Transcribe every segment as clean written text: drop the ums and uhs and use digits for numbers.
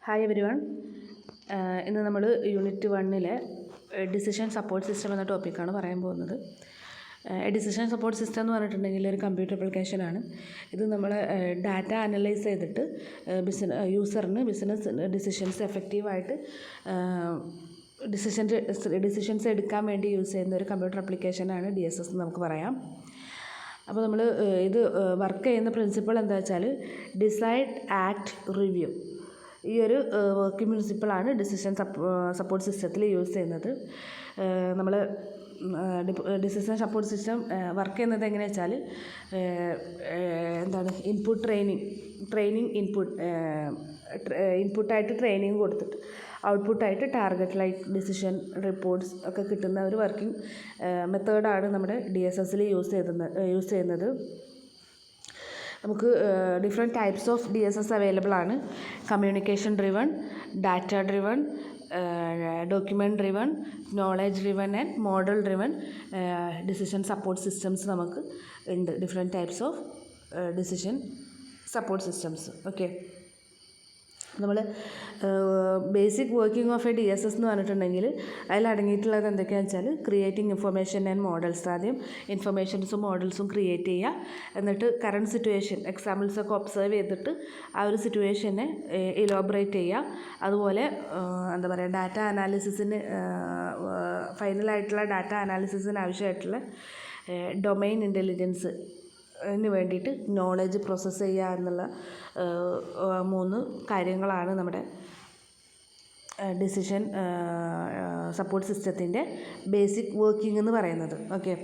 Hi everyone. ഇന്ന് നമ്മൾ unit 1 decision support system എന്ന ടോപ്പിക്കാണ് പറയാൻ പോകുന്നത്. ഡിസിഷൻ സപ്പോർട്ട് സിസ്റ്റം എന്ന് പറഞ്ഞിട്ടുണ്ടെങ്കിൽ ഒരു കമ്പ്യൂട്ടർ ആപ്ലിക്കേഷനാണ്. ഇത് നമ്മൾ ഡാറ്റ അനലൈസ് ചെയ്തിട്ട് യൂസറിന് ബിസിനസ് ഡിസിഷൻസ് എഫക്റ്റീവായിട്ട് ഡിസിഷൻസ് എടുക്കാൻ വേണ്ടി യൂസ് ചെയ്യുന്ന ഒരു കമ്പ്യൂട്ടർ ആപ്ലിക്കേഷനാണ് DSS എന്ന് നമുക്ക് പറയാം. അപ്പോൾ നമ്മൾ ഇത് വർക്ക് ചെയ്യുന്ന പ്രിൻസിപ്പിൾ എന്താ വെച്ചാൽ ഡിസൈഡ്, ആക്ട്, റിവ്യൂ. ഈ ഒരു വർക്കിംഗ് പ്രിൻസിപ്പിളാണ് ഡിസിഷൻ സപ്പോർട്ട് സിസ്റ്റത്തിൽ യൂസ് ചെയ്യുന്നത്. നമ്മൾ ഡിസിഷൻ സപ്പോർട്ട് സിസ്റ്റം വർക്ക് ചെയ്യുന്നത് എങ്ങനെയാണെന്ന് വെച്ചാൽ എന്താണ് ഇൻപുട്ട് ട്രെയിനിങ് ഇൻപുട്ടായിട്ട് ട്രെയിനിങ് കൊടുത്തിട്ട് ഔട്ട്പുട്ടായിട്ട് ടാർഗറ്റ് ലൈക്ക് ഡിസിഷൻ റിപ്പോർട്ട്സ് ഒക്കെ കിട്ടുന്ന ഒരു വർക്കിംഗ് മെത്തേഡാണ് നമ്മുടെ DSSൽ യൂസ് ചെയ്യുന്നത്. നമുക്ക് different types of DSS available ആണ്. Communication driven, data driven, document driven, knowledge driven and model driven decision support systems നമുക്ക് ഉണ്ട്. Different types of decision support systems. Okay, നമ്മൾ basic working of a DSS എന്ന് പറഞ്ഞിട്ടുണ്ടെങ്കിൽ അതിലടങ്ങിയിട്ടുള്ളത് എന്തൊക്കെയാണെന്ന് വെച്ചാൽ creating information and models. ആദ്യം ഇൻഫർമേഷൻസും മോഡൽസും create ചെയ്യുക, എന്നിട്ട് കറണ്ട് സിറ്റുവേഷൻ എക്സാമ്പിൾസൊക്കെ ഒബ്സർവ് ചെയ്തിട്ട് ആ ഒരു സിറ്റുവേഷനെ ഇലോബറേറ്റ് ചെയ്യുക. അതുപോലെ എന്താ പറയുക, ഡാറ്റ അനാലിസിസിന് ഫൈനലായിട്ടുള്ള ഡാറ്റ അനാലിസിസിന് ആവശ്യമായിട്ടുള്ള ഡൊമൈൻ ഇൻ്റലിജൻസ് വേണ്ടിയിട്ട് നോളജ് പ്രോസസ്സ് ചെയ്യുക എന്നുള്ള 3 കാര്യങ്ങളാണ് നമ്മുടെ ഡിസിഷൻ സപ്പോർട്ട് സിസ്റ്റത്തിൻ്റെ ബേസിക് വർക്കിംഗ് എന്ന് പറയുന്നത്. ഓക്കെ,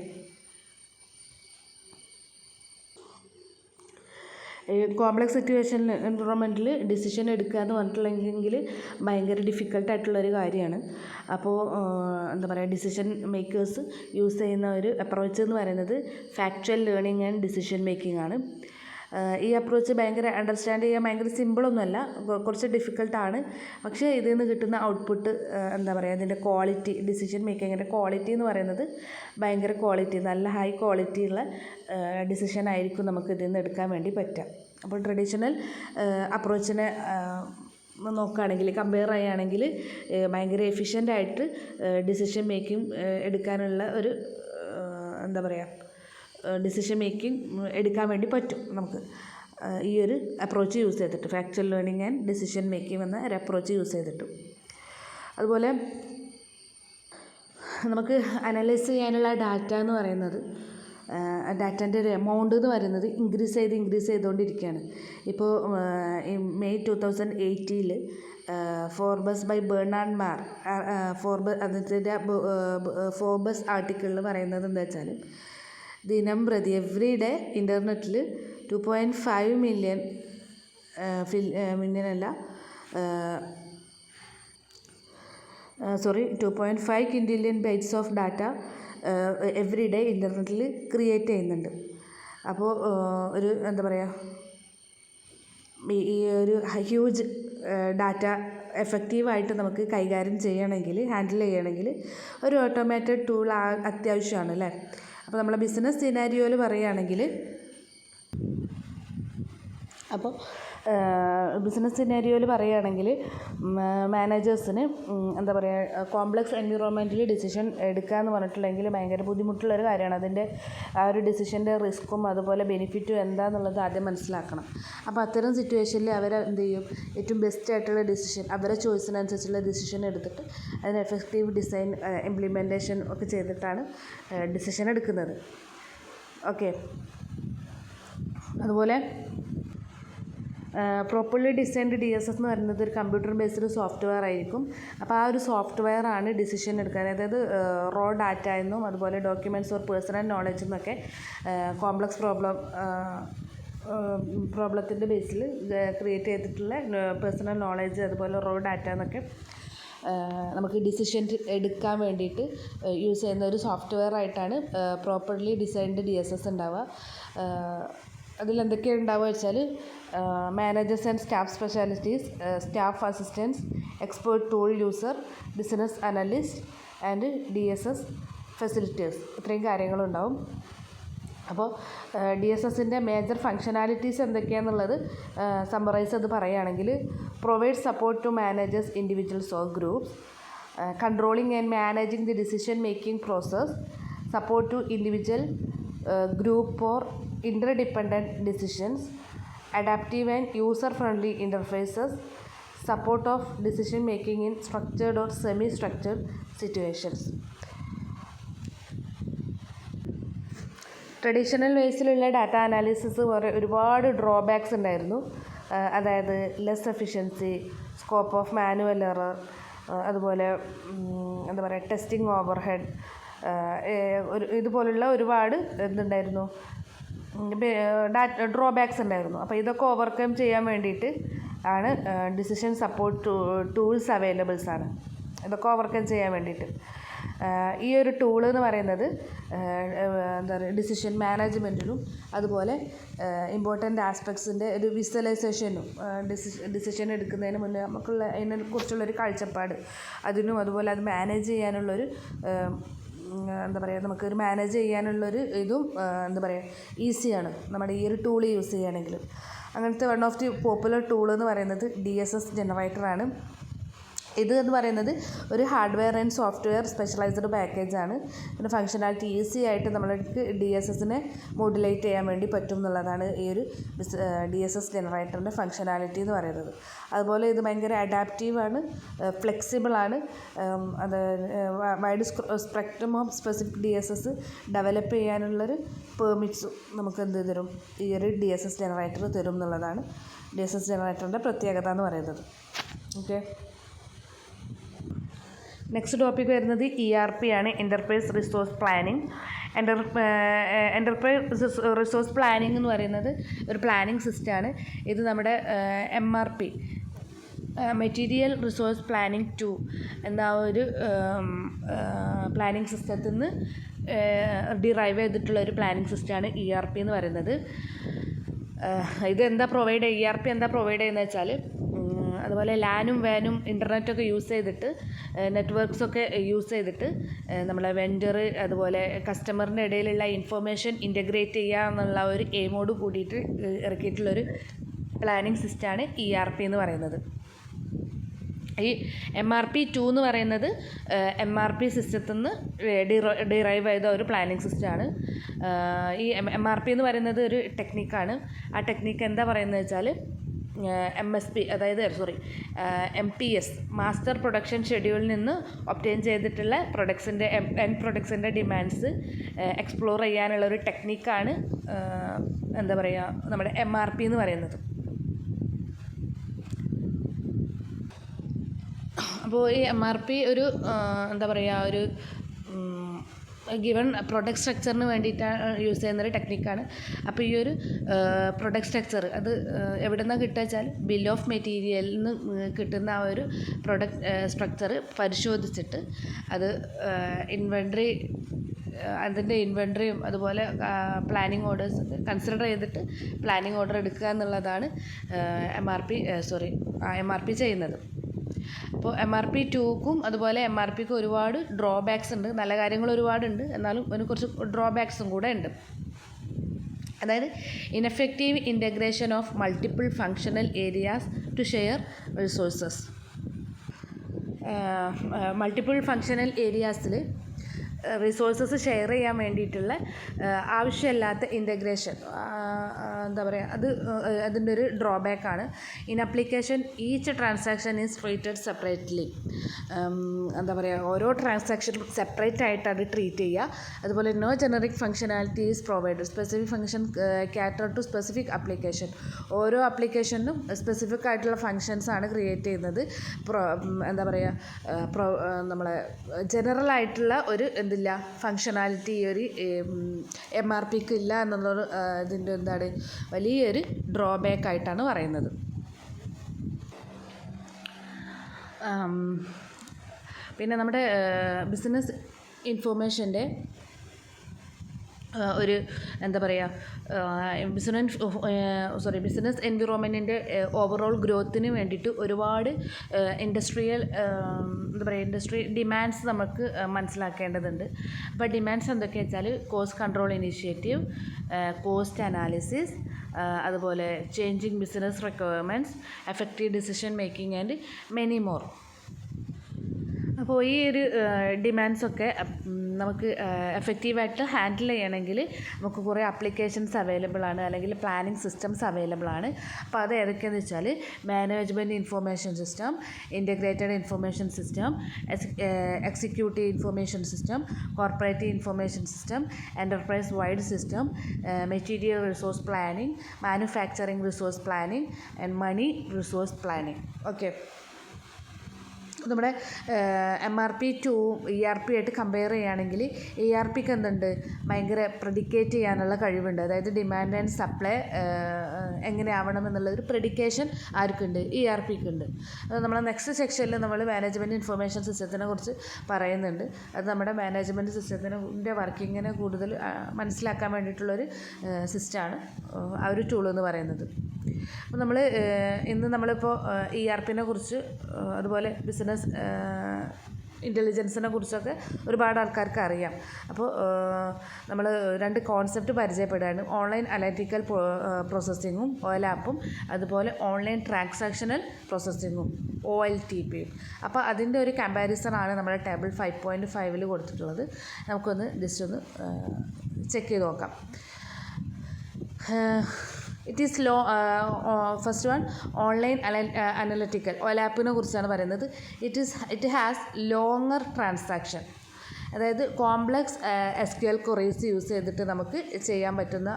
കോംപ്ലക്സ് സിറ്റുവേഷൻ എൻവറോൺമെൻറ്റിൽ ഡിസിഷൻ എടുക്കുക എന്ന് പറഞ്ഞിട്ടുണ്ടെങ്കിൽ ഭയങ്കര ഡിഫിക്കൽട്ടായിട്ടുള്ളൊരു കാര്യമാണ്. അപ്പോൾ എന്താ പറയുക, ഡിസിഷൻ മേക്കേഴ്സ് യൂസ് ചെയ്യുന്ന ഒരു അപ്രോച്ച് എന്ന് പറയുന്നത് factual learning and decision making ആണ്. ഈ അപ്രോച്ച് ഭയങ്കര അണ്ടർസ്റ്റാൻഡ് ചെയ്യാൻ ഭയങ്കര സിമ്പിളൊന്നുമല്ല, കുറച്ച് ഡിഫിക്കൽട്ടാണ്. പക്ഷേ ഇതിൽ നിന്ന് കിട്ടുന്ന ഔട്ട്പുട്ട് എന്താ പറയുക, ഇതിൻ്റെ ക്വാളിറ്റി, ഡിസിഷൻ മേക്കിങ്ങിൻ്റെ ക്വാളിറ്റി എന്ന് പറയുന്നത് ഭയങ്കര ക്വാളിറ്റി, നല്ല ഹൈ ക്വാളിറ്റിയുള്ള ഡിസിഷൻ ആയിരിക്കും നമുക്ക് ഇതിൽ നിന്ന് എടുക്കാൻ വേണ്ടി പറ്റുക. അപ്പോൾ ട്രഡീഷണൽ അപ്രോച്ചിനെ നോക്കുകയാണെങ്കിൽ, കമ്പയർ ചെയ്യുകയാണെങ്കിൽ ഭയങ്കര എഫിഷ്യൻ്റായിട്ട് ഡിസിഷൻ മേക്കിംഗ് എടുക്കാനുള്ള ഒരു എന്താ പറയുക, ഡിസിഷൻ മേക്കിംഗ് എടുക്കാൻ വേണ്ടി പറ്റും നമുക്ക് ഈ ഒരു അപ്രോച്ച് യൂസ് ചെയ്തിട്ട്, factual learning and decision making എന്ന ഒരു അപ്രോച്ച് യൂസ് ചെയ്തിട്ട്. അതുപോലെ നമുക്ക് അനലൈസ് ചെയ്യാനുള്ള ഡാറ്റ എന്ന് പറയുന്നത്, ഡാറ്റേൻ്റെ ഒരു എമൗണ്ട് എന്ന് പറയുന്നത് ഇൻക്രീസ് ചെയ്തുകൊണ്ടിരിക്കുകയാണ്. ഇപ്പോൾ May 2018 Forbes by Bernard Marr, അതിൻ്റെ ഫോർബസ് ആർട്ടിക്കിളിൽ പറയുന്നത് എന്താ വെച്ചാൽ, ദിനം പ്രതി എവ്രി ഡേ ഇൻ്റർനെറ്റിൽ 2.5 മില്യൺ മില്യനല്ല 2.5 quintillion bytes of data every day ഇൻ്റർനെറ്റിൽ ക്രിയേറ്റ് ചെയ്യുന്നുണ്ട്. അപ്പോൾ ഒരു എന്താ പറയുക, ഈ ഒരു ഹ്യൂജ് ഡാറ്റ എഫക്റ്റീവായിട്ട് നമുക്ക് കൈകാര്യം ചെയ്യണമെങ്കിൽ, ഹാൻഡിൽ ചെയ്യണമെങ്കിൽ ഒരു ഓട്ടോമേറ്റഡ് ടൂൾ അത്യാവശ്യമാണ് അല്ലേ. അപ്പോൾ നമ്മളെ ബിസിനസ് സിനാരിയോയിൽ പറയുകയാണെങ്കിൽ, അപ്പോൾ ബിസിനസ് സിനാരിയോയിൽ പറയുകയാണെങ്കിൽ മാനേജേഴ്സിന് എന്താ പറയുക, കോംപ്ലക്സ് എൻവിറോൺമെൻറ്റിൽ ഡിസിഷൻ എടുക്കുക എന്ന് പറഞ്ഞിട്ടുണ്ടെങ്കിൽ ഭയങ്കര ബുദ്ധിമുട്ടുള്ളൊരു കാര്യമാണ്. അതിൻ്റെ ആ ഒരു ഡിസിഷൻ്റെ റിസ്ക്കും അതുപോലെ ബെനിഫിറ്റും എന്താണെന്നുള്ളത് ആദ്യം മനസ്സിലാക്കണം. അപ്പോൾ അത്തരം സിറ്റുവേഷനിൽ അവർ എന്ത് ചെയ്യും, ഏറ്റവും ബെസ്റ്റ് ആയിട്ടുള്ള ഡിസിഷൻ, അവരുടെ ചോയ്സിനനുസരിച്ചുള്ള ഡിസിഷൻ എടുത്തിട്ട് അതിന് എഫക്റ്റീവ് ഡിസൈൻ ഇംപ്ലിമെൻറ്റേഷൻ ഒക്കെ ചെയ്തിട്ടാണ് ഡിസിഷൻ എടുക്കുന്നത്. ഓക്കെ, അതുപോലെ പ്രോപ്പർലി ഡിസൈൻഡ് DSS എന്ന് പറയുന്നത് ഒരു കമ്പ്യൂട്ടർ ബേസ്ഡ് സോഫ്റ്റ്വെയർ ആയിരിക്കും. അപ്പോൾ ആ ഒരു സോഫ്റ്റ്വെയർ ആണ് ഡിസിഷൻ എടുക്കാൻ, അതായത് റോ ഡാറ്റ എന്നും അതുപോലെ ഡോക്യുമെൻറ്റ്സ് ഓർ പേഴ്സണൽ നോളജ് എന്നൊക്കെ കോംപ്ലക്സ് പ്രോബ്ലത്തിൻ്റെ ബേസിൽ ക്രിയേറ്റ് ചെയ്തിട്ടുള്ള പേഴ്സണൽ നോളജ് അതുപോലെ റോ ഡാറ്റ എന്നൊക്കെ നമുക്ക് ഡിസിഷൻ എടുക്കാൻ വേണ്ടിയിട്ട് യൂസ് ചെയ്യുന്ന ഒരു സോഫ്റ്റ്വെയർ ആയിട്ടാണ് പ്രോപ്പർലി ഡിസൈൻഡ് DSS ഉണ്ടാവുക. അതിലെന്തൊക്കെയാണ് ഉണ്ടാവുക വെച്ചാൽ, managers and staff specialities, staff assistance, expert tool user, business analyst and DSS facilitators, ഇത്രയും കാര്യങ്ങളുണ്ടാവും. അപ്പോൾ DSSൻ്റെ മേജർ ഫങ്ഷനാലിറ്റീസ് എന്തൊക്കെയാണെന്നുള്ളത് സമ്മറൈസ് അത് പറയുകയാണെങ്കിൽ, provide support to managers, individuals or groups, controlling and managing the decision making process, support to individual, group or interdependent decisions, adaptive and user-friendly interfaces, support of decision making in structured or semi-structured situations. Traditional വേസിലുള്ള data analysis ഒരുപാട് drawbacks ഉണ്ടായിരുന്നു. അതായത് less efficiency, scope of manual error, അതുപോലെ എന്താ പറയുക testing over head, ഇതുപോലുള്ള ഒരുപാട് എന്തുണ്ടായിരുന്നു drawbacks ഉണ്ടായിരുന്നു. അപ്പോൾ ഇതൊക്കെ ഓവർകം ചെയ്യാൻ വേണ്ടിയിട്ട് ആണ് ഡിസിഷൻ സപ്പോർട്ട് ടൂൾസ് അവൈലബിൾസ് ആണ്. ഇതൊക്കെ ഓവർകം ചെയ്യാൻ വേണ്ടിയിട്ട് ഈ ഒരു ടൂൾ എന്ന് പറയുന്നത് എന്താ പറയുക ഡിസിഷൻ മാനേജ്മെൻറ്റിനും അതുപോലെ ഇമ്പോർട്ടൻ്റ് ആസ്പെക്ട്സിൻ്റെ ഒരു വിഷ്വലൈസേഷനും ഡിസിഷൻ എടുക്കുന്നതിന് മുന്നേ നമുക്കുള്ള അതിനെക്കുറിച്ചുള്ളൊരു കാഴ്ചപ്പാട് അതിനും അതുപോലെ അത് മാനേജ് ചെയ്യാനുള്ളൊരു എന്താ പറയുക നമുക്കൊരു മാനേജ് ചെയ്യാനുള്ളൊരു ഇതും എന്താ പറയുക ഈസിയാണ് നമ്മുടെ ഈ ഒരു ടൂൾ യൂസ് ചെയ്യുകയാണെങ്കിൽ. അങ്ങനത്തെ one of the popular tool എന്ന് പറയുന്നത് DSS ജനറേറ്ററാണ്. ഇത് എന്ന് പറയുന്നത് ഒരു ഹാർഡ്വെയർ ആൻഡ് സോഫ്റ്റ്വെയർ സ്പെഷ്യലൈസ്ഡ് പാക്കേജാണ്. പിന്നെ ഫങ്ഷനാലിറ്റി ഈസി ആയിട്ട് നമ്മൾക്ക് DSSനെ മോഡുലേറ്റ് ചെയ്യാൻ വേണ്ടി പറ്റും എന്നുള്ളതാണ് ഈ ഒരു DSS ജനറേറ്ററിൻ്റെ ഫങ്ഷനാലിറ്റി എന്ന് പറയുന്നത്. അതുപോലെ ഇത് ഭയങ്കര അഡാപ്റ്റീവാണ്, ഫ്ലെക്സിബിളാണ്. അത് wide spectrum of specific DSS develop ചെയ്യാനുള്ളൊരു പെർമിറ്റ്സും നമുക്ക് എന്ത് തരും, ഈ ഒരു DSS ജനറേറ്റർ തരും എന്നുള്ളതാണ് DSS ജനറേറ്ററിൻ്റെ പ്രത്യേകത എന്ന് പറയുന്നത്. ഓക്കെ, നെക്സ്റ്റ് ടോപ്പിക് വരുന്നത് ERP ആണ്, enterprise resource planning. Enterprise resource planning എന്ന് പറയുന്നത് ഒരു പ്ലാനിങ് സിസ്റ്റമാണ്. ഇത് നമ്മുടെ MRP മെറ്റീരിയൽ റിസോഴ്സ് പ്ലാനിങ് 2 എന്ന ഒരു പ്ലാനിങ് സിസ്റ്റത്തിൽ നിന്ന് ഡിറൈവ് ചെയ്തിട്ടുള്ള ഒരു പ്ലാനിങ് സിസ്റ്റമാണ് ERP എന്ന് പറയുന്നത്. ഇതെന്താ പ്രൊവൈഡ് ചെയ്യുക, ERP എന്താ പ്രൊവൈഡ് ചെയ്യുന്നത് വെച്ചാൽ, അതുപോലെ ലാനും വാനും ഇൻ്റർനെറ്റൊക്കെ യൂസ് ചെയ്തിട്ട് നെറ്റ്വർക്ക്സൊക്കെ യൂസ് ചെയ്തിട്ട് നമ്മളെ വെൻഡർ അതുപോലെ കസ്റ്റമറിൻ്റെ ഇടയിലുള്ള ഇൻഫർമേഷൻ ഇൻ്റഗ്രേറ്റ് ചെയ്യുക എന്നുള്ള ഒരു എയിമോട് കൂടിയിട്ട് ഇറക്കിയിട്ടുള്ളൊരു പ്ലാനിങ് സിസ്റ്റമാണ് ERP എന്ന് പറയുന്നത്. ഈ MRP 2 എന്ന് പറയുന്നത് MRP സിസ്റ്റത്തിൽ നിന്ന് ഡിറൈവ് ചെയ്ത ഒരു പ്ലാനിങ് സിസ്റ്റമാണ്. ഈ MRP എന്ന് പറയുന്നത് ഒരു ടെക്നിക്കാണ്. ആ ടെക്നിക്ക് എന്താ പറയുന്നത് വെച്ചാൽ MSP അതായത് MPS മാസ്റ്റർ പ്രൊഡക്ഷൻ ഷെഡ്യൂളിൽ നിന്ന് ഒബ്റ്റെയിൻ ചെയ്തിട്ടുള്ള പ്രൊഡക്ട്സിൻ്റെ ഡിമാൻഡ്സ് എക്സ്പ്ലോർ ചെയ്യാനുള്ള ഒരു ടെക്നിക്കാണ് എന്താ പറയുക നമ്മുടെ MRP എന്ന് പറയുന്നത്. അപ്പോൾ ഈ MRP ഒരു എന്താ പറയുക ഒരു ഗിവൺ പ്രൊഡക്റ്റ് സ്ട്രക്ചറിന് വേണ്ടിയിട്ടാണ് യൂസ് ചെയ്യുന്നൊരു ടെക്നിക്കാണ്. അപ്പോൾ ഈ ഒരു പ്രൊഡക്റ്റ് സ്ട്രക്ചർ അത് എവിടെ നിന്നാണ് കിട്ടുക വെച്ചാൽ ബിൽ ഓഫ് മെറ്റീരിയലിൽ നിന്ന് കിട്ടുന്ന ആ ഒരു പ്രൊഡക്റ്റ് സ്ട്രക്ചർ പരിശോധിച്ചിട്ട് അത് അതിൻ്റെ ഇൻവെൻട്രിയും അതുപോലെ പ്ലാനിങ് ഓർഡേഴ്സ് കൺസിഡർ ചെയ്തിട്ട് പ്ലാനിങ് ഓർഡർ എടുക്കുക എന്നുള്ളതാണ് MRP ചെയ്യുന്നത്. അപ്പോൾ MRP 2ക്കും അതുപോലെ MRPക്കും ഒരുപാട് ഡ്രോബാക്സ് ഉണ്ട്. നല്ല കാര്യങ്ങൾ ഒരുപാടുണ്ട്, എന്നാലും അതിന് കുറച്ച് ഡ്രോബാക്സും കൂടെ ഉണ്ട്. അതായത് ineffective integration of multiple functional areas to share resources. Multiple functional ഏരിയാസിൽ റിസോഴ്സസ് ഷെയർ ചെയ്യാൻ വേണ്ടിയിട്ടുള്ള ആവശ്യമില്ലാത്ത ഇൻ്റഗ്രേഷൻ എന്താ പറയുക അതിൻ്റെ ഒരു ഡ്രോബാക്കാണ്. In application each transaction is treated separately. എന്താ പറയുക ഓരോ ട്രാൻസാക്ഷനും സെപ്പറേറ്റ് ആയിട്ട് അത് ട്രീറ്റ് ചെയ്യുക. അതുപോലെ no generic functionality is provided. Specific function cater to specific application. ഓരോ ആപ്ലിക്കേഷനും സ്പെസിഫിക് ആയിട്ടുള്ള ഫങ്ഷൻസാണ് ക്രിയേറ്റ് ചെയ്യുന്നത്. എന്താ പറയുക നമ്മളെ ജനറൽ ആയിട്ടുള്ള ഒരു എന്തില്ല ഫങ്ഷനാലിറ്റി ഈ ഒരു MRPക്ക് ഇല്ല എന്നുള്ളൊരു ഇതിൻ്റെ എന്താണ് വലിയൊരു ഡ്രോബാക്ക് ആയിട്ടാണ് പറയുന്നത്. പിന്നെ നമ്മുടെ ബിസിനസ് ഇൻഫർമേഷൻ്റെ ഒരു എന്താ പറയുക ബിസിനസ് എൻവിറോൺമെൻറ്റിൻ്റെ ഓവറോൾ ഗ്രോത്തിന് വേണ്ടിയിട്ട് ഒരുപാട് ഇൻഡസ്ട്രിയൽ എന്താ പറയുക ഇൻഡസ്ട്രി ഡിമാൻഡ്സ് നമുക്ക് മനസ്സിലാക്കേണ്ടതുണ്ട്. അപ്പോൾ ഡിമാൻഡ്സ് എന്തൊക്കെയാ വെച്ചാൽ cost control initiative, cost analysis, അതുപോലെ changing business requirements, effective decision making and many more. അപ്പോൾ ഈ ഒരു ഡിമാൻഡ്സൊക്കെ നമുക്ക് എഫക്റ്റീവായിട്ട് ഹാൻഡിൽ ചെയ്യണമെങ്കിൽ നമുക്ക് കുറേ ആപ്ലിക്കേഷൻസ് അവൈലബിൾ ആണ്, അല്ലെങ്കിൽ പ്ലാനിങ് സിസ്റ്റംസ് അവൈലബിൾ ആണ്. അപ്പോൾ അത് ഏതൊക്കെയാണെന്ന് വെച്ചാൽ management information system, integrated information system, executive information system, corporative information system, enterprise wide system, material resource planning, manufacturing resource planning and money resource planning. Okay, നമ്മുടെ MRP to ERP ആയിട്ട് compare ചെയ്യുകയാണെങ്കിൽ ERPക്ക് എന്തുണ്ട്, ഭയങ്കര പ്രെഡിക്കേറ്റ് ചെയ്യാനുള്ള കഴിവുണ്ട്. അതായത് demand and supply എങ്ങനെയാവണം എന്നുള്ളൊരു പ്രെഡിക്കേഷൻ ആർക്കുണ്ട്, ERPക്ക് ഉണ്ട്. അത് നമ്മൾ നെക്സ്റ്റ് സെക്ഷനിൽ നമ്മൾ മാനേജ്മെൻറ്റ് ഇൻഫർമേഷൻ സിസ്റ്റത്തിനെ കുറിച്ച് പറയുന്നുണ്ട്. അത് നമ്മുടെ മാനേജ്മെൻറ്റ് സിസ്റ്റത്തിൻ്റെ വർക്കിങ്ങിനെ കൂടുതൽ മനസ്സിലാക്കാൻ വേണ്ടിയിട്ടുള്ളൊരു സിസ്റ്റമാണ് ആ ഒരു ടൂൾ എന്ന് പറയുന്നത്. അപ്പോൾ നമ്മൾ ഇന്ന് നമ്മളിപ്പോൾ ERPനെ കുറിച്ച് അതുപോലെ ബിസിനസ് ഇൻ്റലിജൻസിനെ കുറിച്ചൊക്കെ ഒരുപാട് ആൾക്കാർക്ക് അറിയാം. അപ്പോൾ നമ്മൾ 2 കോൺസെപ്റ്റ് പരിചയപ്പെടുകയാണ്. ഓൺലൈൻ അനലിറ്റിക്കൽ പ്രോസസ്സിങ്ങും OLAPും, അതുപോലെ ഓൺലൈൻ ട്രാൻസാക്ഷണൽ പ്രോസസ്സിങ്ങും OLTPയും. അപ്പോൾ അതിൻ്റെ ഒരു കമ്പാരിസണാണ് നമ്മുടെ ടേബിൾ 5.5 കൊടുത്തിട്ടുള്ളത്. നമുക്കൊന്ന് ജസ്റ്റ് ഒന്ന് ചെക്ക് ചെയ്ത് നോക്കാം. It is first one online analytical OLAPനെ കുറിച്ചാണ് പറയുന്നത്. ഇറ്റ് ഹാസ് ലോങ്ങർ ട്രാൻസാക്ഷൻ, അതായത് കോംപ്ലക്സ് SQL ക്വറീസ് യൂസ് ചെയ്തിട്ട് നമുക്ക് ചെയ്യാൻ പറ്റുന്ന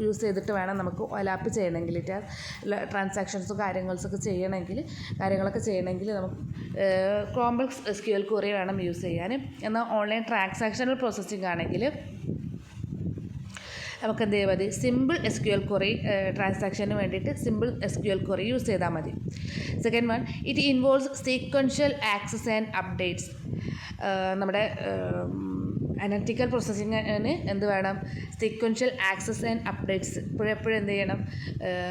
യൂസ് ചെയ്തിട്ട് വേണം നമുക്ക് OLAP ചെയ്യണമെങ്കിൽ. ഇറ്റ് ഹാസ് ട്രാൻസാക്ഷൻസും കാര്യങ്ങളൊക്കെ ചെയ്യണമെങ്കിൽ നമുക്ക് കോംപ്ലക്സ് SQL ക്വറി വേണം യൂസ് ചെയ്യാൻ. എന്നാൽ ഓൺലൈൻ ട്രാൻസാക്ഷണൽ പ്രോസസ്സിംഗ് ആണെങ്കിൽ നമുക്ക് എന്ത് ചെയ്താൽ മതി, സിമ്പിൾ SQL ക്വറി ട്രാൻസാക്ഷന് വേണ്ടിയിട്ട് സിമ്പിൾ SQL ക്വറി യൂസ് ചെയ്താൽ മതി. Second one, it involves sequential access and updates. നമ്മുടെ അനലിറ്റിക്കൽ പ്രോസസ്സിങ്ങിന് എന്ത് വേണം, സീക്വൻഷ്യൽ ആക്സസ് ആൻഡ് അപ്ഡേറ്റ്സ്. എപ്പോഴും എന്ത് ചെയ്യണം,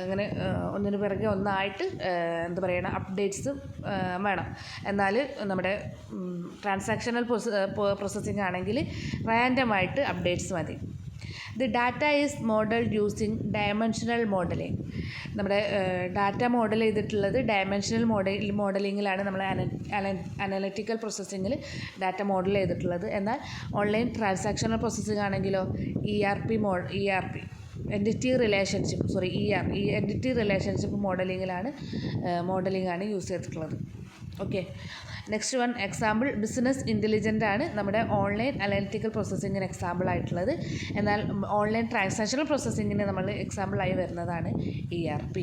അങ്ങനെ ഒന്നിനു പിറകെ ഒന്നായിട്ട് എന്ത് പറയണം, അപ്ഡേറ്റ്സ് വേണം. എന്നാൽ നമ്മുടെ ട്രാൻസാക്ഷണൽ പ്രോസസ്സിങ് ആണെങ്കിൽ റാൻഡമായിട്ട് അപ്ഡേറ്റ്സ് മതി. The data is modelled using dimensional modelling. നമ്മുടെ ഡാറ്റ മോഡൽ ചെയ്തിട്ടുള്ളത് ഡയമെൻഷണൽ മോഡലിങ്ങിലാണ് നമ്മൾ അനലിറ്റിക്കൽ പ്രോസസ്സിങ്ങിൽ ഡാറ്റ മോഡൽ ചെയ്തിട്ടുള്ളത്. എന്നാൽ ഓൺലൈൻ ട്രാൻസാക്ഷണൽ പ്രോസസ്സിംഗ് ആണെങ്കിലോ ERP എൻറ്റിറ്റി റിലേഷൻഷിപ്പ് മോഡലിംഗാണ് യൂസ് ചെയ്തിട്ടുള്ളത്. Okay, next one example business intelligent ആണ് നമ്മുടെ ഓൺലൈൻ അനലിറ്റിക്കൽ പ്രോസസ്സിങ്ങിന് എക്സാമ്പിൾ ആയിട്ടുള്ളത്. എന്നാൽ ഓൺലൈൻ ട്രാൻസാക്ഷണൽ പ്രോസസ്സിങ്ങിന് നമ്മൾ എക്സാമ്പിളായി വരുന്നതാണ് ERP.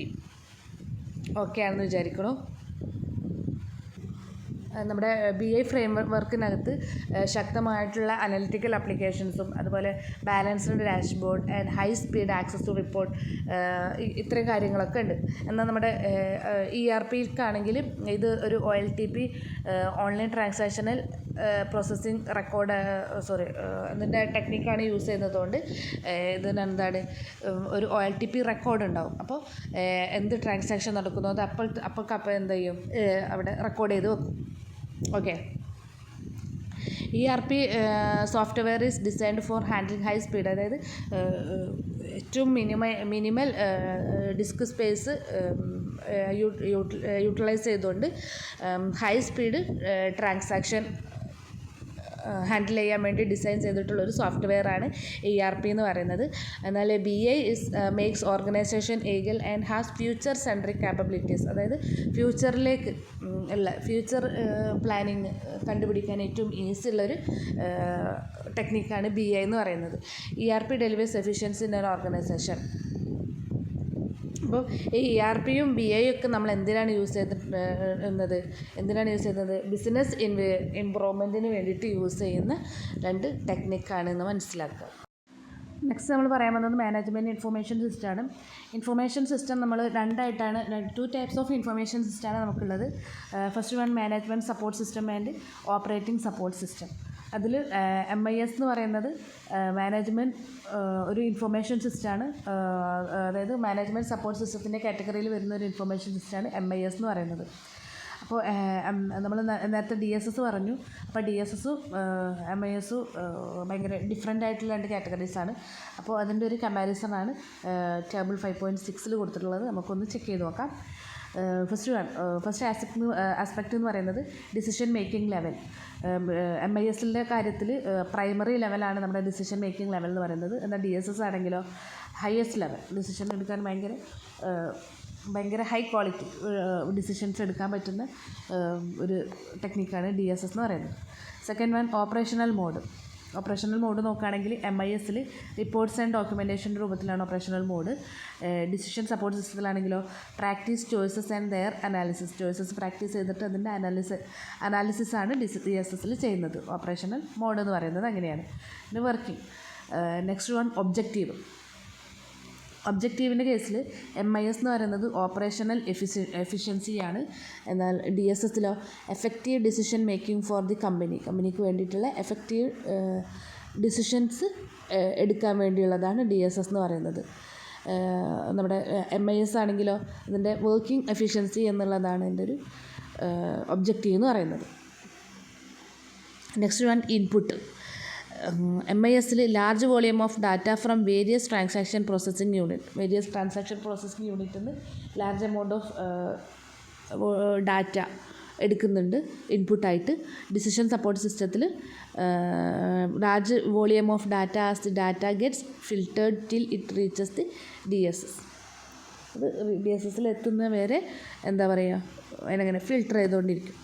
ഓക്കെ ആണെന്ന് വിചാരിക്കണു. നമ്മുടെ BI ഫ്രെയിംവർക്കിനകത്ത് ശക്തമായിട്ടുള്ള അനലിറ്റിക്കൽ ആപ്ലിക്കേഷൻസും അതുപോലെ balanced dashboard and high speed access to report ഇത്രയും കാര്യങ്ങളൊക്കെ ഉണ്ട്. എന്നാൽ നമ്മുടെ ERPക്കാണെങ്കിൽ ഇത് ഒരു OLTP ഓൺലൈൻ ട്രാൻസാക്ഷണൽ പ്രോസസ്സിങ് അതിൻ്റെ ടെക്നിക്കാണ് യൂസ് ചെയ്യുന്നതുകൊണ്ട് ഇതിനെന്താണ് ഒരു OLTP റെക്കോർഡ് ഉണ്ടാവും. അപ്പോൾ എന്ത് ട്രാൻസാക്ഷൻ നടക്കുന്നോ അത് അപ്പോൾ എന്ത് ചെയ്യും, അവിടെ റെക്കോർഡ് ചെയ്ത് വെക്കും. Okay, ERP software is designed for handling high speed, അതായത് ഏറ്റവും മിനിമൽ ഡിസ്ക് സ്പേസ് യൂട്ടിലൈസ് ചെയ്തുകൊണ്ട് ഹൈ സ്പീഡ് ട്രാൻസാക്ഷൻ ഹാൻഡിൽ ചെയ്യാൻ വേണ്ടി ഡിസൈൻ ചെയ്തിട്ടുള്ളൊരു സോഫ്റ്റ്വെയറാണ് ERP എന്ന് പറയുന്നത്. എന്നാൽ BI makes organisation agile and has future centric capabilities, അതായത് ഫ്യൂച്ചർ പ്ലാനിങ് കണ്ടുപിടിക്കാൻ ഏറ്റവും ഈസി ഉള്ളൊരു ടെക്നിക്കാണ് BI എന്ന് പറയുന്നത്. ERP delivers efficiency in an organisation. അപ്പോൾ ഈ ERPയും BIയും ഒക്കെ നമ്മൾ എന്തിനാണ് യൂസ് ചെയ്യുന്നത് ബിസിനസ് ഇംപ്രൂവ്മെൻറ്റിന് വേണ്ടിയിട്ട് യൂസ് ചെയ്യുന്ന 2 ടെക്നിക്കാണെന്ന് മനസ്സിലാക്കുക. നെക്സ്റ്റ് നമ്മൾ പറയാൻ വന്നത് മാനേജ്മെൻറ്റ് ഇൻഫർമേഷൻ സിസ്റ്റമാണ്. ഇൻഫർമേഷൻ സിസ്റ്റം നമ്മൾ 2 ടൈപ്സ് ഓഫ് ഇൻഫർമേഷൻ സിസ്റ്റമാണ് നമുക്കുള്ളത്. First one management support system and operating support system. അതിൽ MIS എന്ന് പറയുന്നത് മാനേജ്മെൻറ്റ് ഒരു ഇൻഫർമേഷൻ സിസ്റ്റമാണ്. അതായത് മാനേജ്മെൻറ്റ് സപ്പോർട്ട് സിസ്റ്റത്തിൻ്റെ കാറ്റഗറിയിൽ വരുന്ന ഒരു ഇൻഫർമേഷൻ സിസ്റ്റമാണ് MIS എന്ന് പറയുന്നത്. അപ്പോൾ നമ്മൾ നേരത്തെ DSS പറഞ്ഞു. അപ്പോൾ DSSും MISും ഭയങ്കര ഡിഫറെൻ്റ് ആയിട്ടുള്ള 2 കാറ്റഗറീസാണ്. അപ്പോൾ അതിൻ്റെ ഒരു കമ്പാരിസണാണ് ടേബിൾ 5.6 കൊടുത്തിട്ടുള്ളത്. നമുക്കൊന്ന് ചെക്ക് ചെയ്ത് നോക്കാം. ഫസ്റ്റ് ആസ്പെക്റ്റ് എന്ന് പറയുന്നത് ഡിസിഷൻ മേക്കിംഗ് ലെവൽ. MISൻ്റെ കാര്യത്തിൽ പ്രൈമറി ലെവലാണ് നമ്മുടെ ഡിസിഷൻ മേക്കിംഗ് ലെവൽ എന്ന് പറയുന്നത്. എന്നാൽ DSS ആണെങ്കിലോ ഹയസ്റ്റ് ലെവൽ, ഡിസിഷൻ എടുക്കാൻ ഭയങ്കര ഹൈ ക്വാളിറ്റി ഡിസിഷൻസ് എടുക്കാൻ പറ്റുന്ന ഒരു ടെക്നിക്കാണ് DSS എന്ന് പറയുന്നത്. സെക്കൻഡ് വൺ ഓപ്പറേഷണൽ മോഡ് നോക്കുകയാണെങ്കിൽ MISൽ റിപ്പോർട്ട്സ് ആൻഡ് ഡോക്യുമെൻറ്റേഷൻ്റെ രൂപത്തിലാണ് ഓപ്പറേഷണൽ മോഡ്. ഡിസിഷൻ സപ്പോർട്ട് സിസ്റ്റത്തിലാണെങ്കിലോ practice choices and their analysis. Choices practice ചെയ്തിട്ട് അതിൻ്റെ അനാലിസിസാണ് DSSൽ ചെയ്യുന്നത്. ഓപ്പറേഷണൽ മോഡ് എന്ന് പറയുന്നത് അങ്ങനെയാണ്. പിന്നെ വർക്കിംഗ്. നെക്സ്റ്റ് വൺ ഒബ്ജക്റ്റീവിൻ്റെ കേസിൽ MIS എന്ന് പറയുന്നത് ഓപ്പറേഷണൽ എഫിഷ്യൻസിയാണ്. എന്നാൽ DSSലോ effective decision making for the കമ്പനിക്ക് വേണ്ടിയിട്ടുള്ള എഫക്റ്റീവ് ഡിസിഷൻസ് എടുക്കാൻ വേണ്ടിയുള്ളതാണ് DSS എന്ന് പറയുന്നത്. നമ്മുടെ MIS ആണെങ്കിലോ ഇതിൻ്റെ വർക്കിംഗ് എഫിഷ്യൻസി എന്നുള്ളതാണ് എൻ്റെ ഒരു ഒബ്ജക്റ്റീവ് എന്ന് പറയുന്നത്. Next one input. MISൽ large volume of data from various transaction processing യൂണിറ്റിൽ നിന്ന് ലാർജ് എമൗണ്ട് ഓഫ് ഡാറ്റ എടുക്കുന്നുണ്ട് ഇൻപുട്ടായിട്ട്. ഡിസിഷൻ സപ്പോർട്ട് സിസ്റ്റത്തിൽ large volume of data as the data gets filtered till it reaches the DSS. അത് DSSൽ എത്തുന്ന വരെ അതിനങ്ങനെ ഫിൽട്ടർ ചെയ്തുകൊണ്ടിരിക്കും.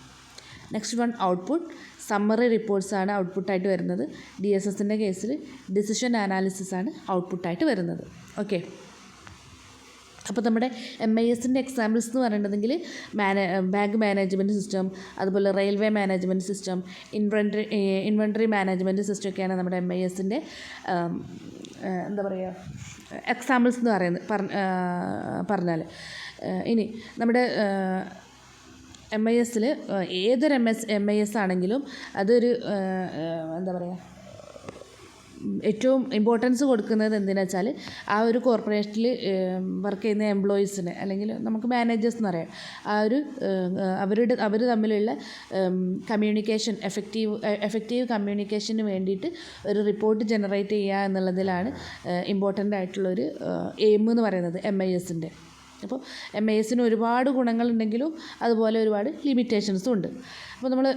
Next one output. സമ്മറി റിപ്പോർട്ട്സാണ് ഔട്ട്പുട്ടായിട്ട് വരുന്നത്. DSSൻ്റെ കേസിൽ ഡിസിഷൻ അനാലിസിസാണ് ഔട്ട്പുട്ടായിട്ട് വരുന്നത്. ഓക്കെ, അപ്പോൾ നമ്മുടെ MISൻ്റെ എക്സാമ്പിൾസ് എന്ന് പറയുന്നതെങ്കിൽ ബാങ്ക് മാനേജ്മെൻറ്റ് സിസ്റ്റം, അതുപോലെ railway management system, inventory management system ഒക്കെയാണ് നമ്മുടെ MISൻ്റെ എക്സാമ്പിൾസ് എന്ന് പറഞ്ഞാൽ. ഇനി നമ്മുടെ MISൽ ഏതൊരു MIS ആണെങ്കിലും അതൊരു ഏറ്റവും ഇമ്പോർട്ടൻസ് കൊടുക്കുന്നത് എന്തിനാ വെച്ചാൽ ആ ഒരു കോർപ്പറേഷനിൽ വർക്ക് ചെയ്യുന്ന എംപ്ലോയീസിന്, അല്ലെങ്കിൽ നമുക്ക് മാനേജേഴ്സ് എന്ന് പറയാം, ആ ഒരു അവർ തമ്മിലുള്ള കമ്മ്യൂണിക്കേഷൻ എഫക്റ്റീവ് കമ്മ്യൂണിക്കേഷന് വേണ്ടിയിട്ട് ഒരു റിപ്പോർട്ട് ജനറേറ്റ് ചെയ്യുക എന്നുള്ളതിലാണ് ഇമ്പോർട്ടൻ്റ് ആയിട്ടുള്ളൊരു എയിം എന്ന് പറയുന്നത് MISൻ്റെ. അപ്പോൾ MISന് ഒരുപാട് ഗുണങ്ങളുണ്ടെങ്കിലും അതുപോലെ ഒരുപാട് ലിമിറ്റേഷൻസും ഉണ്ട്. അപ്പോൾ നമ്മൾ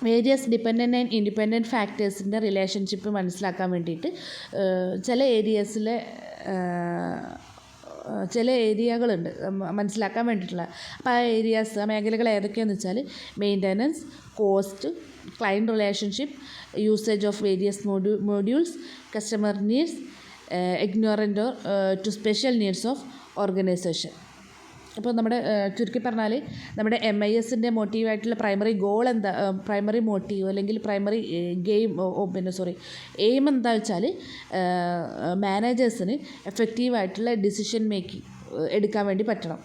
വേരിയസ് ഡിപ്പെൻഡൻ്റ് ആൻഡ് ഇൻഡിപെൻഡൻറ്റ് ഫാക്ടേഴ്സിൻ്റെ റിലേഷൻഷിപ്പ് മനസ്സിലാക്കാൻ വേണ്ടിയിട്ട് ചില ഏരിയകളുണ്ട് മനസ്സിലാക്കാൻ വേണ്ടിയിട്ടുള്ള. അപ്പോൾ ആ മേഖലകൾ ഏതൊക്കെയാണെന്ന് വെച്ചാൽ maintenance, cost, client relationship, usage of various modules, customer needs, ignorant to special needs of organisation. അപ്പോൾ നമ്മുടെ ചുരുക്കി പറഞ്ഞാൽ നമ്മുടെ MISൻ്റെ മോട്ടീവായിട്ടുള്ള പ്രൈമറി മോട്ടീവ് അല്ലെങ്കിൽ പ്രൈമറി എയിം എന്താ വെച്ചാൽ മാനേജേഴ്സിന് എഫക്റ്റീവായിട്ടുള്ള ഡിസിഷൻ മേക്കിംഗ് എടുക്കാൻ വേണ്ടി പറ്റണം.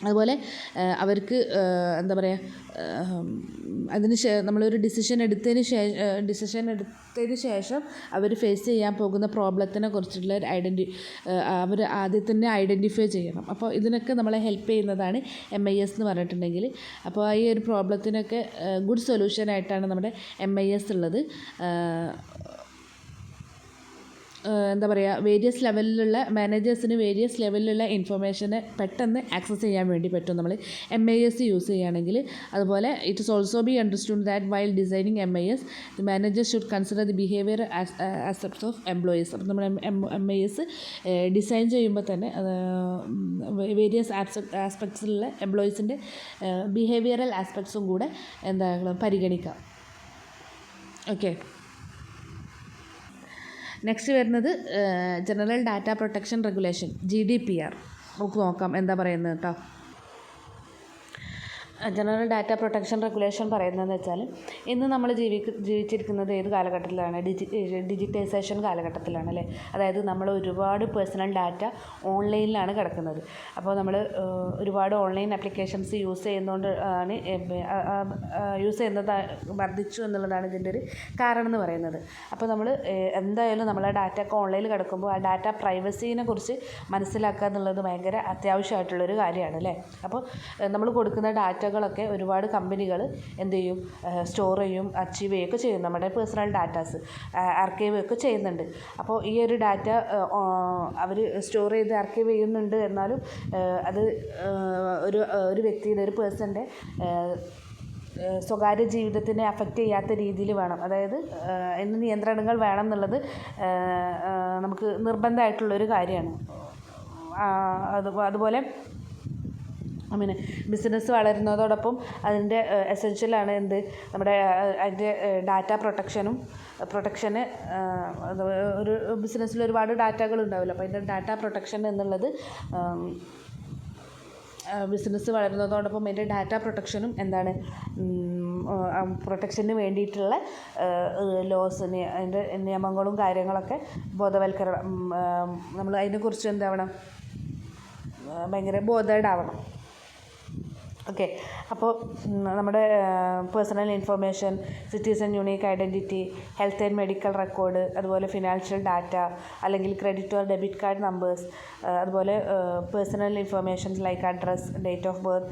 അതുപോലെ അവർക്ക് നമ്മളൊരു ഡിസിഷൻ എടുത്തതിന് ശേഷം അവർ ഫേസ് ചെയ്യാൻ പോകുന്ന പ്രോബ്ലത്തിനെ കുറിച്ചുള്ള അവർ ആദ്യം തന്നെ ഐഡൻറ്റിഫൈ ചെയ്യണം. അപ്പോൾ ഇതിനൊക്കെ നമ്മളെ ഹെൽപ്പ് ചെയ്യുന്നതാണ് MIS എന്ന് പറഞ്ഞിട്ടുണ്ടെങ്കിൽ. അപ്പോൾ ഈ ഒരു പ്രോബ്ലത്തിനൊക്കെ ഗുഡ് സൊല്യൂഷനായിട്ടാണ് നമ്മുടെ MIS ഉള്ളത്. വേരിയസ് ലെവലിലുള്ള മാനേജേഴ്സിന് വേരിയസ് ലെവലിലുള്ള ഇൻഫർമേഷനെ പെട്ടെന്ന് ആക്സസ് ചെയ്യാൻ വേണ്ടി പറ്റും നമ്മൾ MIS യൂസ് ചെയ്യുകയാണെങ്കിൽ. അതുപോലെ it is also be understood that while designing MIS the managers should consider the behaviour aspects of employees. അപ്പോൾ നമ്മൾ MIS ഡിസൈൻ ചെയ്യുമ്പോൾ തന്നെ വേരിയസ് ആസ്പെക്ട്സിലുള്ള എംപ്ലോയീസിൻ്റെ ബിഹേവിയറൽ ആസ്പെക്ട്സും കൂടെ പരിഗണിക്കാം. ഓക്കെ, നെക്സ്റ്റ് വരുന്നത് general data protection regulation GDPR. നമുക്ക് നോക്കാം എന്താ പറയുന്നത് കേട്ടോ. ജനറൽ ഡാറ്റ പ്രൊട്ടക്ഷൻ റെഗുലേഷൻ പറയുന്നതെന്ന് വെച്ചാൽ ഇന്ന് നമ്മൾ ജീവിച്ചിരിക്കുന്നത് ഏത് കാലഘട്ടത്തിലാണ്? ഡിജിറ്റൈസേഷൻ കാലഘട്ടത്തിലാണ് അല്ലേ? അതായത് നമ്മൾ ഒരുപാട് പേഴ്സണൽ ഡാറ്റ ഓൺലൈനിലാണ് കിടക്കുന്നത്. അപ്പോൾ നമ്മൾ ഒരുപാട് ഓൺലൈൻ ആപ്ലിക്കേഷൻസ് യൂസ് ചെയ്യുന്നത് വർദ്ധിച്ചു എന്നുള്ളതാണ് ഇതിൻ്റെ ഒരു കാരണം എന്ന് പറയുന്നത്. അപ്പോൾ നമ്മൾ എന്തായാലും നമ്മളെ ഡാറ്റ ഒക്കെ ഓൺലൈനിൽ കിടക്കുമ്പോൾ ആ ഡാറ്റ പ്രൈവസീനെ കുറിച്ച് മനസ്സിലാക്കുക എന്നുള്ളത് ഭയങ്കര അത്യാവശ്യമായിട്ടുള്ളൊരു കാര്യമാണ് അല്ലേ? അപ്പോൾ നമ്മൾ കൊടുക്കുന്ന ഡാറ്റകളൊക്കെ ഒരുപാട് കമ്പനികൾ എന്ത് ചെയ്യും? സ്റ്റോർ ചെയ്യും, അച്ചീവ് ചെയ്യുകയൊക്കെ ചെയ്യും. നമ്മുടെ പേഴ്സണൽ ഡാറ്റാസ് ആർക്കൈവ് ഒക്കെ ചെയ്യുന്നുണ്ട്. അപ്പോൾ ഈ ഒരു ഡാറ്റ അവർ സ്റ്റോർ ചെയ്ത് ആർക്കൈവ് ചെയ്യുന്നുണ്ട് എന്നാലും അത് ഒരു വ്യക്തിയുടെ, ഒരു പേഴ്സൻ്റെ സ്വകാര്യ ജീവിതത്തിനെ അഫക്റ്റ് ചെയ്യാത്ത രീതിയിൽ വേണം. അതായത് എന്ത് നിയന്ത്രണങ്ങൾ വേണം എന്നുള്ളത് നമുക്ക് നിർബന്ധമായിട്ടുള്ളൊരു കാര്യമാണ്. അതുപോലെ പിന്നെ ബിസിനസ് വളരുന്നതോടൊപ്പം അതിൻ്റെ എസെൻഷ്യലാണ് എന്ത്? നമ്മുടെ അതിൻ്റെ ഡാറ്റ പ്രൊട്ടക്ഷന് ഒരു ബിസിനസ്സിൽ ഒരുപാട് ഡാറ്റകൾ ഉണ്ടാവില്ല. അപ്പോൾ അതിൻ്റെ ഡാറ്റ പ്രൊട്ടക്ഷൻ എന്നുള്ളത് ബിസിനസ് വളരുന്നതോടൊപ്പം അതിൻ്റെ ഡാറ്റ പ്രൊട്ടക്ഷനും എന്താണ്? പ്രൊട്ടക്ഷന് വേണ്ടിയിട്ടുള്ള ലോസിന് അതിൻ്റെ നിയമങ്ങളും കാര്യങ്ങളൊക്കെ ബോധവൽക്കരണം നമ്മൾ അതിനെക്കുറിച്ച് എന്താവണം? ഭയങ്കര ബോധേഡാവണം. ഓക്കെ. അപ്പോൾ നമ്മുടെ personal information, citizen unique identity, health and medical record, അതുപോലെ ഫിനാൻഷ്യൽ ഡാറ്റ അല്ലെങ്കിൽ credit or debit card numbers, അതുപോലെ personal informations like address, date of birth,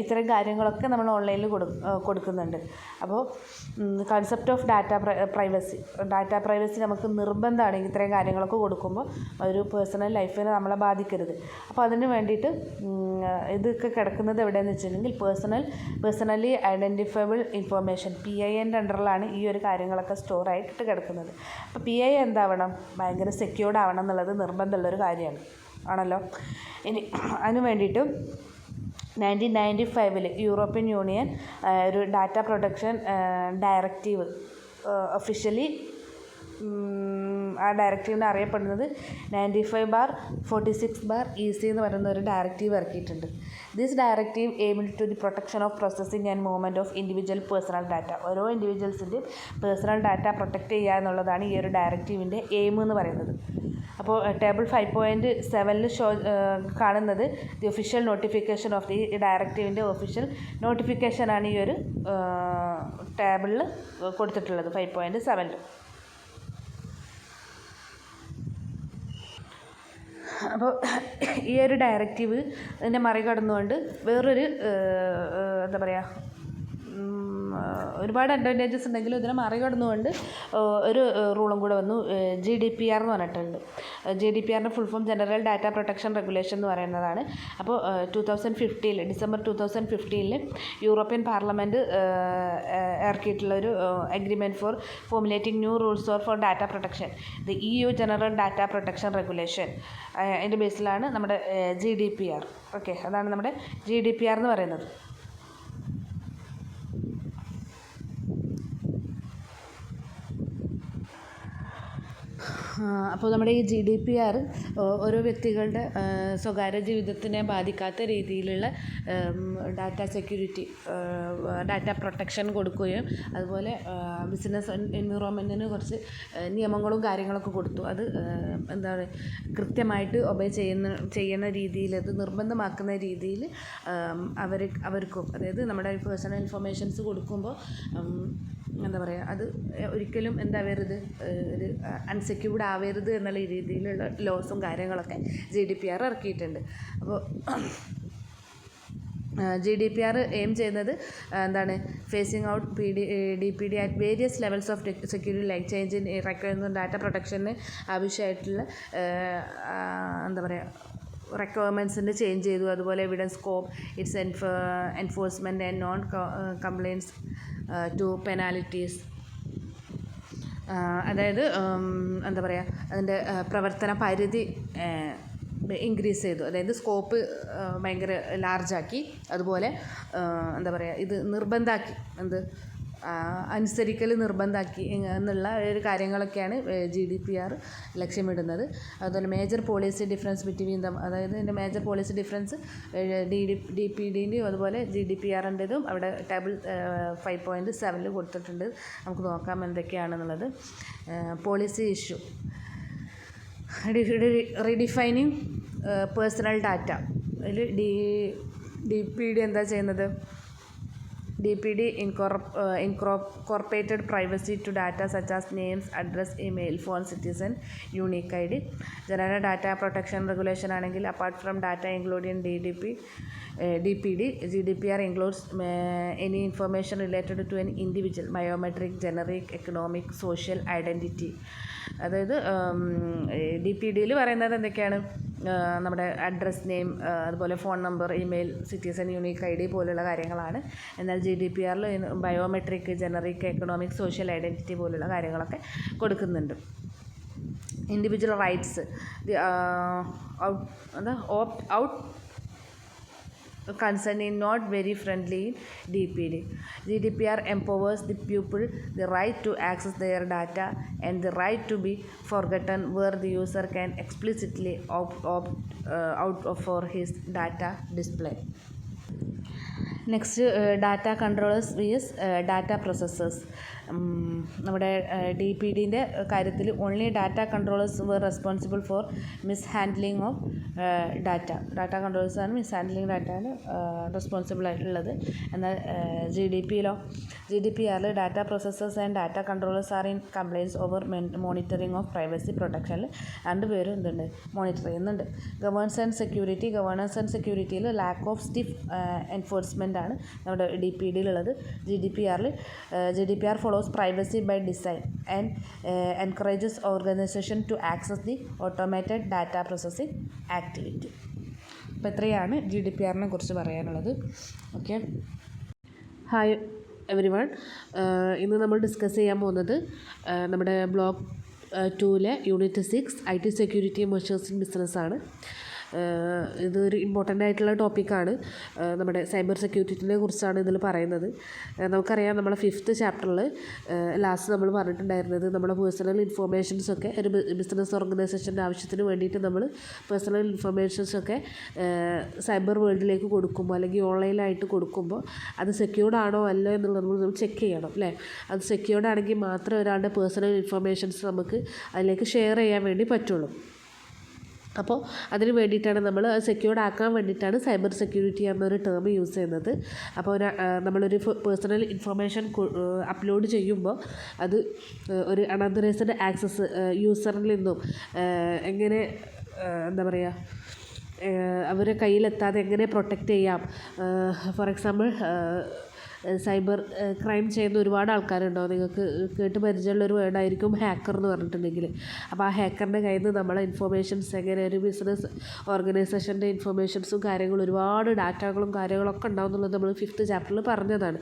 ഇത്തരം കാര്യങ്ങളൊക്കെ നമ്മൾ ഓൺലൈനിൽ കൊടുക്കുന്നുണ്ട്. അപ്പോൾ കൺസെപ്റ്റ് ഓഫ് ഡാറ്റ പ്രൈവസി നമുക്ക് നിർബന്ധമാണ്. ഇത്രയും കാര്യങ്ങളൊക്കെ കൊടുക്കുമ്പോൾ ഒരു പേഴ്സണൽ ലൈഫിനെ നമ്മളെ ബാധിക്കരുത്. അപ്പോൾ അതിന് വേണ്ടിയിട്ട് ഇതൊക്കെ കിടക്കുന്നത് എവിടെയെന്ന് വെച്ചിട്ടുണ്ടെങ്കിൽ പേഴ്സണലി ഐഡൻറ്റിഫയബിൾ ഇൻഫർമേഷൻ PIN അണ്ടറിലാണ് ഈ ഒരു കാര്യങ്ങളൊക്കെ സ്റ്റോർ ആയിട്ട് കിടക്കുന്നത്. അപ്പോൾ PIN എന്താവണം? ഭയങ്കര സെക്യൂർഡ് ആവണം എന്നുള്ളത് നിർബന്ധമുള്ളൊരു കാര്യമാണ് ആണല്ലോ. ഇനി അതിന് വേണ്ടിയിട്ട് 1995 യൂറോപ്യൻ യൂണിയൻ ഒരു ഡാറ്റ പ്രൊട്ടക്ഷൻ ഡയറക്റ്റീവ് ഒഫീഷ്യലി ആ ഡയറക്റ്റീവിനെ അറിയപ്പെടുന്നത് 95/46/EC എന്ന് പറയുന്ന ഒരു ഡയറക്റ്റീവ് ഇറക്കിയിട്ടുണ്ട്. This directive aimed to the protection of processing and movement of individual personal data. ഓരോ ഇൻഡിവിജ്വൽസിൻ്റെയും പേഴ്സണൽ ഡാറ്റ പ്രൊട്ടക്റ്റ് ചെയ്യുക എന്നുള്ളതാണ് ഈ ഒരു ഡയറക്റ്റീവിൻ്റെ എയിം എന്ന് പറയുന്നത്. അപ്പോൾ ടേബിൾ 5.7 കാണുന്നത് the official notification of the ഡയറക്റ്റീവിൻ്റെ ഒഫീഷ്യൽ നോട്ടിഫിക്കേഷനാണ് ഈ ഒരു ടേബിളിൽ കൊടുത്തിട്ടുള്ളത് 5.7. അപ്പോൾ ഈ ഒരു ഡയറക്റ്റീവ് ഇതിനെ മറികടന്നുകൊണ്ട് വേറൊരു എന്താ പറയുക, ഒരുപാട് അഡ്വാൻറ്റേജസ് ഉണ്ടെങ്കിലും ഇതിനെ മറികടന്നുകൊണ്ട് ഒരു റൂളും കൂടെ വന്നു. GDPR എന്ന് പറഞ്ഞിട്ടുണ്ട്. GDPRൻ്റെ full form general data protection regulation എന്ന് പറയുന്നതാണ്. അപ്പോൾ 2015 ഡിസംബർ 2015 യൂറോപ്യൻ പാർലമെൻറ്റ് ഇറക്കിയിട്ടുള്ളൊരു agreement for formulating new rules for data protection, the EU general data protection regulation. അതിൻ്റെ ബേസിലാണ് നമ്മുടെ GDPR. ഓക്കെ, അതാണ് നമ്മുടെ GDPR എന്ന് പറയുന്നത്. അപ്പോൾ നമ്മുടെ ഈ GDPR ഓരോ വ്യക്തികളുടെ സ്വകാര്യ ജീവിതത്തിനെ ബാധിക്കാത്ത രീതിയിലുള്ള ഡാറ്റ സെക്യൂരിറ്റി, ഡാറ്റ പ്രൊട്ടക്ഷൻ കൊടുക്കുകയും അതുപോലെ ബിസിനസ് എൻവിറോൺമെൻറ്റിന് കുറച്ച് നിയമങ്ങളും കാര്യങ്ങളൊക്കെ കൊടുത്തു. അത് എന്താണ് കൃത്യമായിട്ട് ഒബേ ചെയ്യുന്ന രീതിയിൽ, അത് നിർബന്ധമാക്കുന്ന രീതിയിൽ അവർക്കും, അതായത് നമ്മുടെ പേഴ്സണൽ ഇൻഫർമേഷൻസ് കൊടുക്കുമ്പോൾ എന്താ പറയുക, അത് ഒരിക്കലും എന്താവരുത്, ഒരു അൺസെക്യൂർഡ് ആവരുത് എന്നുള്ള രീതിയിലുള്ള ലോസും കാര്യങ്ങളൊക്കെ GDPR ഇറക്കിയിട്ടുണ്ട്. അപ്പോൾ GDPR എയിം ചെയ്യുന്നത് എന്താണ്? Phasing out DPD at various levels of security like change in requirement data പ്രൊട്ടക്ഷന് ആവശ്യമായിട്ടുള്ള എന്താ പറയുക റിക്വയർമെൻറ്റ്സിൻ്റെ ചേഞ്ച് ചെയ്തു. അതുപോലെ evidence scope, its enforcement and non compliance to penalties. അതായത് എന്താ പറയുക, അതിൻ്റെ പ്രവർത്തന പരിധി ഇൻക്രീസ് ചെയ്തു. അതായത് സ്കോപ്പ് ഭയങ്കര ലാർജാക്കി. അതുപോലെ എന്താ പറയുക, ഇത് നിർബന്ധമാക്കി. അനുസരിക്കൽ നിർബന്ധമാക്കി എന്നുള്ള ഒരു കാര്യങ്ങളൊക്കെയാണ് GDPR ലക്ഷ്യമിടുന്നത്. അതുപോലെ major policy difference between them, അതായത് ഇതിൻ്റെ മേജർ പോളിസി ഡിഫറൻസ് DPDൻ്റെയും അതുപോലെ GDPRൻ്റെതും അവിടെ ടേബിൾ 5.7 കൊടുത്തിട്ടുണ്ട്. നമുക്ക് നോക്കാം എന്തൊക്കെയാണെന്നുള്ളത്. Policy issue, redefining personal data. അതിൽ DPD എന്താ ചെയ്യുന്നത്? DPD incorporated privacy to data such as names, address, email, phone, citizen, unique ID. General data protection regulation ആണെങ്കിൽ apart from data including DPD, GDPR includes any information related to an individual, biometric, generic, economic, social identity. അതായത് DPDയിൽ പറയുന്നത് എന്തൊക്കെയാണ്? നമ്മുടെ address, name, അതുപോലെ phone number, email, citizen, unique ID പോലുള്ള കാര്യങ്ങളാണ്. എന്നാൽ GDPRൽ biometric, generic, economic, social identity പോലുള്ള കാര്യങ്ങളൊക്കെ കൊടുക്കുന്നുണ്ട്. Individual rights, opt out concern is not very friendly in DPD. GDPR empowers the people the right to access their data and the right to be forgotten, where the user can explicitly opt out for his data display. Next data controllers vs data processors. നമ്മുടെ DPDൻ്റെ കാര്യത്തിൽ only data controllers were responsible for mis handling of data. Data കൺട്രോളേഴ്സാണ് mis handling ഡാറ്റയാണ് responsible ആയിട്ടുള്ളത്. എന്നാൽ GDPRൽ data processors and data controllers are in compliance over monitoring of privacy പ്രൊട്ടക്ഷനിൽ രണ്ടുപേരും എന്തുണ്ട്? മോണിറ്റർ ചെയ്യുന്നുണ്ട്. ഗവേണൻസ് ആൻഡ് സെക്യൂരിറ്റിയിൽ ലാക്ക് ഓഫ് സ്റ്റിഫ് എൻഫോഴ്സ്മെൻ്റ് ആണ് നമ്മുടെ DPDയിലുള്ളത്. GDPR follows privacy by design and encourages organization to access the automated data processing activity. അപ്പോൾ ഇത്രയാണ് GDPRനെ കുറിച്ച് പറയാനുള്ളത്. Okay, hi every one. ഇന്ന് നമ്മൾ ഡിസ്കസ് ചെയ്യാൻ പോകുന്നത് നമ്മുടെ ബ്ലോക്ക് 2ലെ unit 6 IT security measures in ബിസിനസ്സാണ്. ഇതൊരു ഇമ്പോർട്ടൻ്റ് ആയിട്ടുള്ള ടോപ്പിക്കാണ്. നമ്മുടെ സൈബർ സെക്യൂരിറ്റിനെ കുറിച്ചാണ് ഇതിൽ പറയുന്നത്. നമുക്കറിയാം, നമ്മളെ 5th ചാപ്റ്ററിൽ ലാസ്റ്റ് നമ്മൾ പറഞ്ഞിട്ടുണ്ടായിരുന്നത് നമ്മുടെ പേഴ്സണൽ ഇൻഫോർമേഷൻസൊക്കെ ഒരു ബിസിനസ് ഓർഗനൈസേഷൻ്റെ ആവശ്യത്തിന് വേണ്ടിയിട്ട് നമ്മൾ പേഴ്സണൽ ഇൻഫർമേഷൻസൊക്കെ സൈബർ വേൾഡിലേക്ക് കൊടുക്കുമ്പോൾ അല്ലെങ്കിൽ ഓൺലൈനായിട്ട് കൊടുക്കുമ്പോൾ അത് സെക്യൂർഡ് ആണോ അല്ലോ എന്നുള്ളത് നമ്മൾ ചെക്ക് ചെയ്യണം, അല്ലേ? അത് സെക്യൂർഡ് ആണെങ്കിൽ മാത്രമേ ഒരാളുടെ പേഴ്സണൽ ഇൻഫർമേഷൻസ് നമുക്ക് അതിലേക്ക് ഷെയർ ചെയ്യാൻ വേണ്ടി പറ്റുള്ളൂ. അപ്പോൾ അതിന് വേണ്ടിയിട്ടാണ് നമ്മൾ സെക്യൂർഡ് ആക്കാൻ വേണ്ടിയിട്ടാണ് സൈബർ സെക്യൂരിറ്റി എന്നൊരു ടേം യൂസ് ചെയ്യുന്നത്. അപ്പോൾ നമ്മളൊരു പേഴ്സണൽ ഇൻഫർമേഷൻ അപ്ലോഡ് ചെയ്യുമ്പോൾ അത് ഒരു അൺഓതറൈസ്ഡ് ആക്സസ് യൂസറിൽ നിന്നും എങ്ങനെ എന്താ പറയുക, അവരെ കയ്യിലെത്താതെ എങ്ങനെ പ്രൊട്ടക്റ്റ് ചെയ്യാം. ഫോർ എക്സാമ്പിൾ, സൈബർ ക്രൈം ചെയ്യുന്ന ഒരുപാട് ആൾക്കാരുണ്ടാവും. നിങ്ങൾക്ക് കേട്ട് പരിചയമുള്ള ഒരു വേർഡായിരിക്കും ഹാക്കർ എന്ന് പറഞ്ഞിട്ടുണ്ടെങ്കിൽ. അപ്പോൾ ആ ഹാക്കറിൻ്റെ കയ്യിൽ നിന്ന് നമ്മളെ ഇൻഫർമേഷൻസ് എങ്ങനെ, ഒരു ബിസിനസ് ഓർഗനൈസേഷൻ്റെ ഇൻഫർമേഷൻസും കാര്യങ്ങളും ഒരുപാട് ഡാറ്റകളും കാര്യങ്ങളൊക്കെ ഉണ്ടാവും എന്നുള്ളത് നമ്മൾ 5th ചാപ്റ്ററിൽ പറഞ്ഞതാണ്.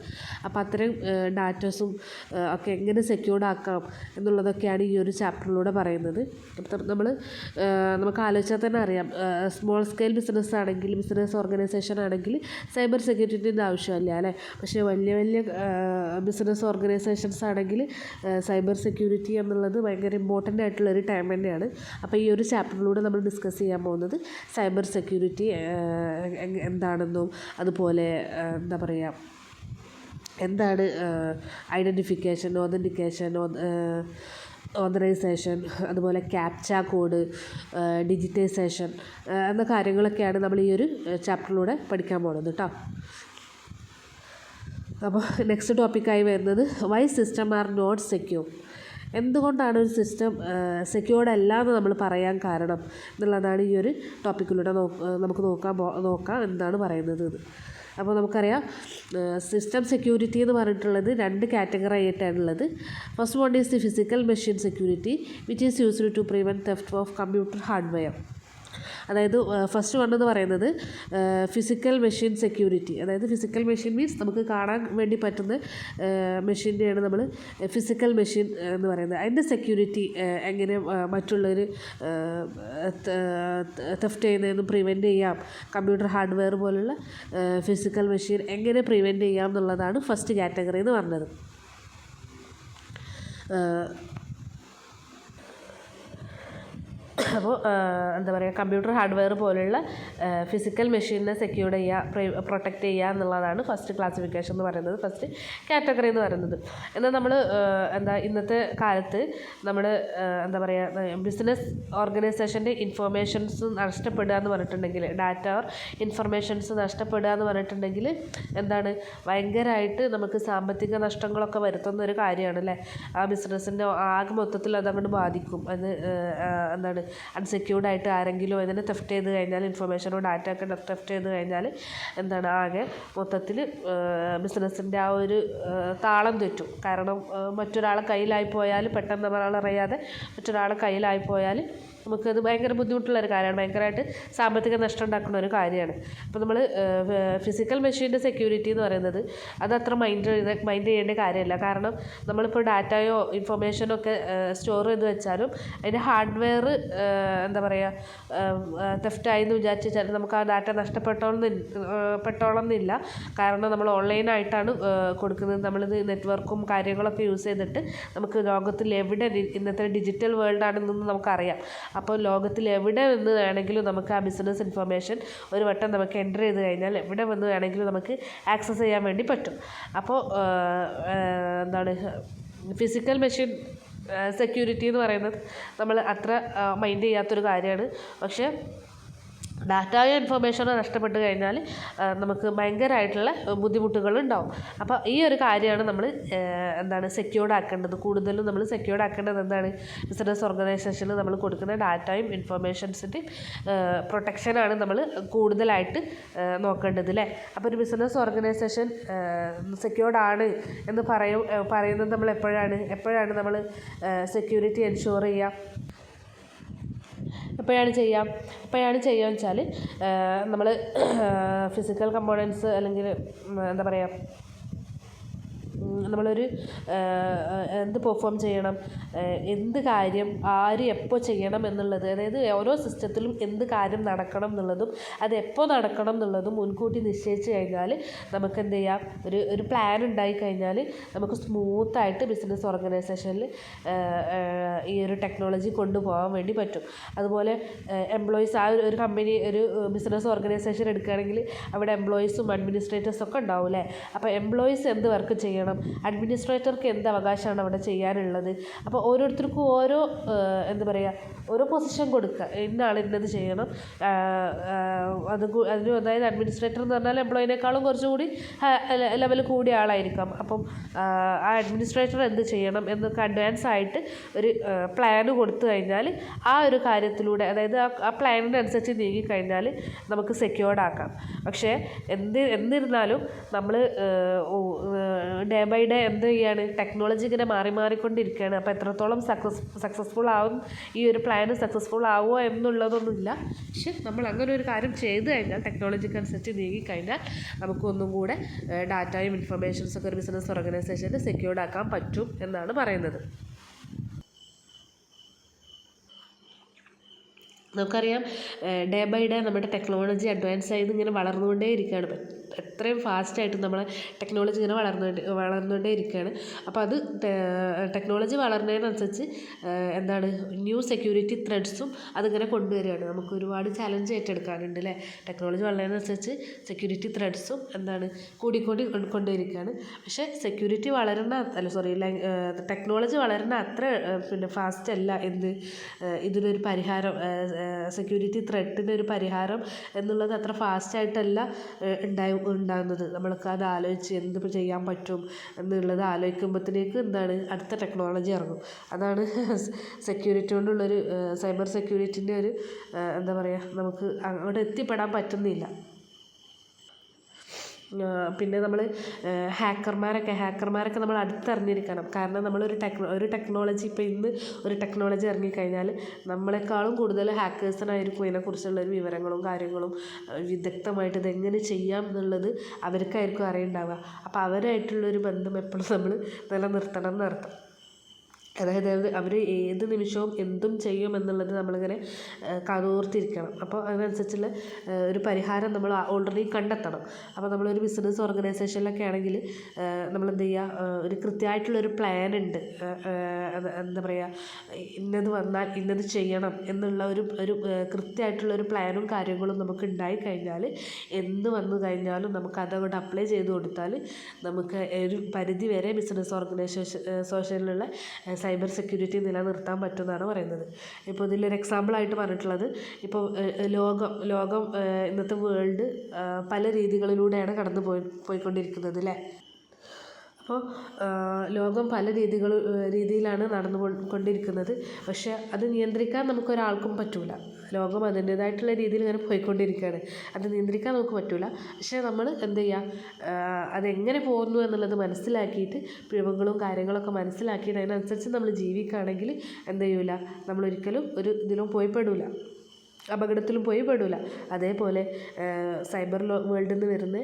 അപ്പോൾ അത്തരം ഡാറ്റാസും ഒക്കെ എങ്ങനെ സെക്യൂർഡ് ആക്കാം എന്നുള്ളതൊക്കെയാണ് ഈ ഒരു ചാപ്റ്ററിലൂടെ പറയുന്നത്. അപ്പം നമുക്ക് ആലോചിച്ചാൽ തന്നെ അറിയാം, സ്മോൾ സ്കെയിൽ ബിസിനസ് ആണെങ്കിൽ, ബിസിനസ് ഓർഗനൈസേഷൻ ആണെങ്കിൽ സൈബർ സെക്യൂരിറ്റിൻ്റെ ആവശ്യമില്ല, അല്ലേ? പക്ഷേ വലിയ ബിസിനസ് ഓർഗനൈസേഷൻസ് ആണെങ്കിൽ സൈബർ സെക്യൂരിറ്റി എന്നുള്ളത് ഭയങ്കര ഇമ്പോർട്ടൻ്റ് ആയിട്ടുള്ളൊരു ടൈം തന്നെയാണ്. അപ്പോൾ ഈ ഒരു ചാപ്റ്ററിലൂടെ നമ്മൾ ഡിസ്കസ് ചെയ്യാൻ പോകുന്നത് സൈബർ സെക്യൂരിറ്റി എന്താണെന്നും അതുപോലെ എന്താ പറയുക, എന്താണ് ഐഡൻറ്റിഫിക്കേഷൻ, ഓതൻറ്റിക്കേഷൻ, ഓതറൈസേഷൻ, അതുപോലെ ക്യാപ്ച കോഡ്, ഡിജിറ്റൈസേഷൻ എന്ന കാര്യങ്ങളൊക്കെയാണ് നമ്മൾ ഈ ഒരു ചാപ്റ്ററിലൂടെ പഠിക്കാൻ പോകുന്നത് കേട്ടോ. അപ്പോൾ നെക്സ്റ്റ് ടോപ്പിക്കായി വരുന്നത് why system are not secure. എന്തുകൊണ്ടാണ് ഒരു സിസ്റ്റം സെക്യൂർഡ് അല്ല എന്ന് നമ്മൾ പറയാൻ കാരണം എന്നുള്ളതാണ് ഈ ഒരു ടോപ്പിക്കിലൂടെ നമുക്ക് നോക്കാം എന്താണ് പറയുന്നത്. അപ്പോൾ നമുക്കറിയാം, സിസ്റ്റം സെക്യൂരിറ്റി എന്ന് പറഞ്ഞിട്ടുള്ളത് 2 കാറ്റഗറി ആയിട്ടാണുള്ളത്. First one is the physical machine security which is used to prevent theft of computer hardware. അതായത് ഫസ്റ്റ് വൺ എന്ന് പറയുന്നത് ഫിസിക്കൽ മെഷീൻ സെക്യൂരിറ്റി. അതായത് ഫിസിക്കൽ മെഷീൻ മീൻസ് നമുക്ക് കാണാൻ വേണ്ടി പറ്റുന്ന മെഷീൻ്റെയാണ് നമ്മൾ ഫിസിക്കൽ മെഷീൻ എന്ന് പറയുന്നത്. അതിൻ്റെ സെക്യൂരിറ്റി എങ്ങനെ മറ്റുള്ളവർ തെഫ്റ്റ് ചെയ്യുന്നതെന്ന് പ്രിവെൻറ്റ് ചെയ്യാം, കമ്പ്യൂട്ടർ ഹാർഡ്വെയർ പോലുള്ള ഫിസിക്കൽ മെഷീൻ എങ്ങനെ പ്രിവെൻറ്റ് ചെയ്യാം എന്നുള്ളതാണ് ഫസ്റ്റ് കാറ്റഗറി എന്ന് പറഞ്ഞത്. അപ്പോൾ എന്താ പറയുക, കമ്പ്യൂട്ടർ ഹാർഡ്വെയർ പോലുള്ള ഫിസിക്കൽ മെഷീനിനെ സെക്യൂർ ചെയ്യുക, പ്രൊട്ടക്റ്റ് ചെയ്യുക എന്നുള്ളതാണ് ഫസ്റ്റ് ക്ലാസിഫിക്കേഷൻ എന്ന് പറയുന്നത്, ഫസ്റ്റ് കാറ്റഗറി എന്ന് പറയുന്നത്. എന്നാൽ നമ്മൾ ഇന്നത്തെ കാലത്ത് നമ്മൾ എന്താ പറയുക, ബിസിനസ് ഓർഗനൈസേഷൻ്റെ ഇൻഫർമേഷൻസ് നഷ്ടപ്പെടുക എന്ന് പറഞ്ഞിട്ടുണ്ടെങ്കിൽ, ഡാറ്റ ഓർ ഇൻഫർമേഷൻസ് നഷ്ടപ്പെടുക എന്ന് പറഞ്ഞിട്ടുണ്ടെങ്കിൽ ഭയങ്കരമായിട്ട് നമുക്ക് സാമ്പത്തിക നഷ്ടങ്ങളൊക്കെ വരുത്തുന്ന ഒരു കാര്യമാണ് അല്ലേ. ആ ബിസിനസ്സിൻ്റെ ആകെ മൊത്തത്തിൽ അതങ്ങോട്ട് ബാധിക്കും. അത് അൺസെക്യൂർഡ് ആയിട്ട് ആരെങ്കിലും അതിനെ തെഫ്റ്റ് ചെയ്ത് കഴിഞ്ഞാൽ, ഇൻഫർമേഷനോ ഡാറ്റ ഒക്കെ തെഫ്റ്റ് ചെയ്ത് കഴിഞ്ഞാൽ ആകെ മൊത്തത്തിൽ ബിസിനസ്സിൻ്റെ ആ ഒരു താളം തെറ്റും. കാരണം മറ്റൊരാളെ കയ്യിലായിപ്പോയാൽ, പെട്ടെന്ന് നമ്മളറിയാതെ മറ്റൊരാളെ കയ്യിലായിപ്പോയാൽ നമുക്കത് ഭയങ്കര ബുദ്ധിമുട്ടുള്ളൊരു കാര്യമാണ്, ഭയങ്കരമായിട്ട് സാമ്പത്തിക നഷ്ടം ഉണ്ടാക്കുന്ന ഒരു കാര്യമാണ്. അപ്പോൾ നമ്മൾ ഫിസിക്കൽ മെഷീൻ്റെ സെക്യൂരിറ്റി എന്ന് പറയുന്നത് അതത്ര മൈൻഡ് ചെയ്യേണ്ട കാര്യമില്ല. കാരണം നമ്മളിപ്പോൾ ഡാറ്റയോ ഇൻഫർമേഷനോ ഒക്കെ സ്റ്റോർ ചെയ്ത് വെച്ചാലും അതിൻ്റെ ഹാർഡ്വെയർ തെഫ്റ്റായി എന്ന് വിചാരിച്ചാൽ നമുക്ക് ആ ഡാറ്റ പെട്ടോളന്നില്ല. കാരണം നമ്മൾ ഓൺലൈനായിട്ടാണ് കൊടുക്കുന്നത്. നമ്മളിത് നെറ്റ്വർക്കും കാര്യങ്ങളൊക്കെ യൂസ് ചെയ്തിട്ട് നമുക്ക് ലോകത്തിൽ എവിടെ, ഇന്നത്തെ ഡിജിറ്റൽ വേൾഡാണെന്നൊന്നും നമുക്കറിയാം. അപ്പോൾ ലോകത്തിൽ എവിടെ നിന്ന് വേണമെങ്കിലും നമുക്ക് ആ ബിസിനസ് ഇൻഫർമേഷൻ ഒരു വട്ടം നമുക്ക് എൻ്റർ ചെയ്ത് കഴിഞ്ഞാൽ എവിടെ വന്ന് വേണമെങ്കിലും നമുക്ക് ആക്സസ് ചെയ്യാൻ വേണ്ടി പറ്റും. അപ്പോൾ ഫിസിക്കൽ മെഷീൻ സെക്യൂരിറ്റി എന്ന് പറയുന്നത് നമ്മൾ അത്ര മൈൻഡ് ചെയ്യാത്തൊരു കാര്യമാണ്. പക്ഷേ ഡാറ്റയോ ഇൻഫർമേഷനോ നഷ്ടപ്പെട്ട് കഴിഞ്ഞാൽ നമുക്ക് ഭയങ്കരമായിട്ടുള്ള ബുദ്ധിമുട്ടുകളുണ്ടാവും. അപ്പോൾ ഈ ഒരു കാര്യമാണ് നമ്മൾ സെക്യൂർഡ് ആക്കേണ്ടത്. കൂടുതലും നമ്മൾ സെക്യൂർഡ് ആക്കേണ്ടത് ബിസിനസ് ഓർഗനൈസേഷനിൽ നമ്മൾ കൊടുക്കുന്ന ഡാറ്റയും ഇൻഫർമേഷൻസിൻ്റെയും പ്രൊട്ടക്ഷനാണ് നമ്മൾ കൂടുതലായിട്ട് നോക്കേണ്ടത് അല്ലേ. അപ്പോൾ ഒരു ബിസിനസ് ഓർഗനൈസേഷൻ സെക്യൂർഡ് ആണ് എന്ന് പറയുന്നത് നമ്മൾ എപ്പോഴാണ് നമ്മൾ സെക്യൂരിറ്റി എൻഷുർ ചെയ്യുക, എപ്പോഴാണ് ചെയ്യുക വെച്ചാൽ നമ്മൾ ഫിസിക്കൽ കമ്പോണൻസ് അല്ലെങ്കിൽ നമ്മളൊരു എന്ത് പെർഫോം ചെയ്യണം, എന്ത് കാര്യം ആര് എപ്പോൾ ചെയ്യണം എന്നുള്ളത്, അതായത് ഓരോ സിസ്റ്റത്തിലും എന്ത് കാര്യം നടക്കണം എന്നുള്ളതും അത് എപ്പോൾ നടക്കണം എന്നുള്ളതും മുൻകൂട്ടി നിശ്ചയിച്ച് കഴിഞ്ഞാൽ നമുക്ക് എന്ത് ചെയ്യാം, ഒരു പ്ലാൻ ഉണ്ടായി കഴിഞ്ഞാൽ നമുക്ക് സ്മൂത്തായിട്ട് ബിസിനസ് ഓർഗനൈസേഷനിൽ ഈ ഒരു ടെക്നോളജി കൊണ്ടുപോകാൻ വേണ്ടി പറ്റും. അതുപോലെ എംപ്ലോയീസ്, ആ ഒരു കമ്പനി, ഒരു ബിസിനസ് ഓർഗനൈസേഷൻ എടുക്കുകയാണെങ്കിൽ അവിടെ എംപ്ലോയീസും അഡ്മിനിസ്ട്രേറ്റേഴ്സും ഒക്കെ ഉണ്ടാവും അല്ലേ. അപ്പോൾ എംപ്ലോയീസ് എന്ത് വർക്ക് ചെയ്യണം, അഡ്മിനിസ്ട്രേറ്റർക്ക് എന്ത് അവകാശമാണ് അവിടെ ചെയ്യാനുള്ളത്. അപ്പോൾ ഓരോരുത്തർക്കും ഓരോ പൊസിഷൻ കൊടുക്കുക, ഇന്നാൾ ഇന്നത് ചെയ്യണം. അതായത് അഡ്മിനിസ്ട്രേറ്റർ എന്ന് പറഞ്ഞാൽ എംപ്ലോയിനേക്കാളും കുറച്ചുകൂടി ലെവൽ കൂടിയ ആളായിരിക്കാം. അപ്പം ആ അഡ്മിനിസ്ട്രേറ്റർ എന്ത് ചെയ്യണം എന്നൊക്കെ അഡ്വാൻസ് ആയിട്ട് ഒരു പ്ലാന് കൊടുത്തു കഴിഞ്ഞാൽ ആ ഒരു കാര്യത്തിലൂടെ, അതായത് ആ പ്ലാനിനനുസരിച്ച് നീങ്ങിക്കഴിഞ്ഞാൽ നമുക്ക് സെക്യൂർഡ് ആക്കാം. പക്ഷേ എന്നിരുന്നാലും നമ്മൾ ഡേ ബൈ ഡേ എന്ത് ചെയ്യാണ്, ടെക്നോളജി ഇങ്ങനെ മാറിക്കൊണ്ടിരിക്കുകയാണ്. അപ്പോൾ എത്രത്തോളം സക്സസ്ഫുൾ ആവും, ഈ ഒരു പ്ലാന് സക്സസ്ഫുൾ ആവുമോ എന്നുള്ളതൊന്നുമില്ല. പക്ഷെ നമ്മൾ അങ്ങനെ ഒരു കാര്യം ചെയ്ത് കഴിഞ്ഞാൽ, ടെക്നോളജിക്ക് അനുസരിച്ച് നീങ്ങിക്കഴിഞ്ഞാൽ നമുക്കൊന്നും കൂടെ ഡാറ്റയും ഇൻഫർമേഷൻസൊക്കെ ഒരു ബിസിനസ് ഓർഗനൈസേഷനിൽ സെക്യൂർഡ് ആക്കാൻ പറ്റും എന്നാണ് പറയുന്നത്. നമുക്കറിയാം ഡേ ബൈ ഡേ നമ്മുടെ ടെക്നോളജി അഡ്വാൻസ് ചെയ്ത് ഇങ്ങനെ വളർന്നുകൊണ്ടേ ഇരിക്കുകയാണ്. എത്രയും ഫാസ്റ്റായിട്ട് നമ്മളെ ടെക്നോളജി ഇങ്ങനെ വളർന്നുകൊണ്ടേ ഇരിക്കുകയാണ്. അപ്പോൾ അത് ടെക്നോളജി വളർന്നതിനനുസരിച്ച് ന്യൂ സെക്യൂരിറ്റി ത്രെഡ്സും അതിങ്ങനെ കൊണ്ടുവരികയാണ്. നമുക്ക് ഒരുപാട് ചലഞ്ച് ഏറ്റെടുക്കാനുണ്ട് അല്ലേ. ടെക്നോളജി വളരുന്നതിനനുസരിച്ച് സെക്യൂരിറ്റി ത്രെഡ്സും കൊണ്ടുവരികയാണ്. പക്ഷേ ടെക്നോളജി വളരുന്ന അത്ര ഫാസ്റ്റ് അല്ല ഇതിനൊരു പരിഹാരം, സെക്യൂരിറ്റി ത്രെഡിനൊരു പരിഹാരം എന്നുള്ളത് അത്ര ഫാസ്റ്റായിട്ടല്ല ഉണ്ടാകുന്നത്. നമ്മൾക്ക് അത് ആലോചിച്ച് എന്ത് ചെയ്യാൻ പറ്റും എന്നുള്ളത് ആലോചിക്കുമ്പോഴത്തേക്ക് അടുത്ത ടെക്നോളജി ഇറങ്ങും. അതാണ് സെക്യൂരിറ്റി കൊണ്ടുള്ളൊരു, സൈബർ സെക്യൂരിറ്റിൻ്റെ ഒരു നമുക്ക് അങ്ങോട്ട് എത്തിപ്പെടാൻ പറ്റുന്നില്ല. പിന്നെ നമ്മൾ ഹാക്കർമാരൊക്കെ നമ്മൾ അടുത്തറിഞ്ഞിരിക്കണം. കാരണം നമ്മളൊരു ടെക്നോളജി, ഇപ്പോൾ ഇന്ന് ഒരു ടെക്നോളജി ഇറങ്ങിക്കഴിഞ്ഞാൽ നമ്മളെക്കാളും കൂടുതൽ ഹാക്കേഴ്സിനായിരിക്കും ഇതിനെക്കുറിച്ചുള്ളൊരു വിവരങ്ങളും കാര്യങ്ങളും വിദഗ്ധമായിട്ട് ഇതെങ്ങനെ ചെയ്യാം എന്നുള്ളത് അവർക്കായിരിക്കും അറിയുണ്ടാവുക. അപ്പോൾ അവരായിട്ടുള്ളൊരു ബന്ധം എപ്പോഴും നമ്മൾ നിലനിർത്തണം എന്നർത്ഥം. അതായത് അവർ ഏത് നിമിഷവും എന്തും ചെയ്യുമെന്നുള്ളത് നമ്മളിങ്ങനെ കാതോർത്തിരിക്കണം. അപ്പോൾ അതിനനുസരിച്ചുള്ള ഒരു പരിഹാരം നമ്മൾ ഓൾറെഡി കണ്ടെത്തണം. അപ്പോൾ നമ്മളൊരു ബിസിനസ് ഓർഗനൈസേഷനിലൊക്കെ ആണെങ്കിൽ നമ്മളെന്ത് ചെയ്യുക, ഒരു കൃത്യമായിട്ടുള്ളൊരു പ്ലാൻ ഉണ്ട്. എന്താ പറയുക, ഇന്നത് വന്നാൽ ഇന്നത് ചെയ്യണം എന്നുള്ള ഒരു കൃത്യമായിട്ടുള്ളൊരു പ്ലാനും കാര്യങ്ങളും നമുക്ക് ഉണ്ടായിക്കഴിഞ്ഞാൽ എന്ത് വന്നു കഴിഞ്ഞാലും നമുക്ക് അതങ്ങോട്ട് അപ്ലൈ ചെയ്ത് കൊടുത്താൽ നമുക്ക് ഒരു പരിധി വരെ ബിസിനസ് ഓർഗനൈസേഷനിലുള്ള സൈബർ സെക്യൂരിറ്റി നിലനിർത്താൻ പറ്റുമെന്നാണ് പറയുന്നത്. ഇപ്പോൾ ഇതിലൊരു എക്സാമ്പിളായിട്ട് പറഞ്ഞിട്ടുള്ളത്, ഇപ്പോൾ ലോകം ഇന്നത്തെ വേൾഡ് പല രീതികളിലൂടെയാണ് കടന്നു പോയിക്കൊണ്ടിരിക്കുന്നത് അല്ലേ. അപ്പോൾ ലോകം പല രീതിയിലാണ് കൊണ്ടിരിക്കുന്നത്. പക്ഷേ അത് നിയന്ത്രിക്കാൻ നമുക്കൊരാൾക്കും പറ്റില്ല. ലോകം അതിൻ്റേതായിട്ടുള്ള രീതിയിൽ ഇങ്ങനെ പോയിക്കൊണ്ടിരിക്കുകയാണ്. അത് നിയന്ത്രിക്കാൻ നമുക്ക് പറ്റില്ല. പക്ഷേ നമ്മൾ എന്ത് ചെയ്യുക, അതെങ്ങനെ പോകുന്നു എന്നുള്ളത് മനസ്സിലാക്കിയിട്ട് പിഴവുകളും കാര്യങ്ങളൊക്കെ മനസ്സിലാക്കിയിട്ട് അതിനനുസരിച്ച് നമ്മൾ ജീവിക്കുകയാണെങ്കിൽ എന്ത് ചെയ്യില്ല, നമ്മളൊരിക്കലും ഒരു ഇതിലും പോയിപ്പെടില്ല, അപകടത്തിലും പോയിപ്പെടില്ല. അതേപോലെ സൈബർ വേൾഡിൽ നിന്ന് വരുന്ന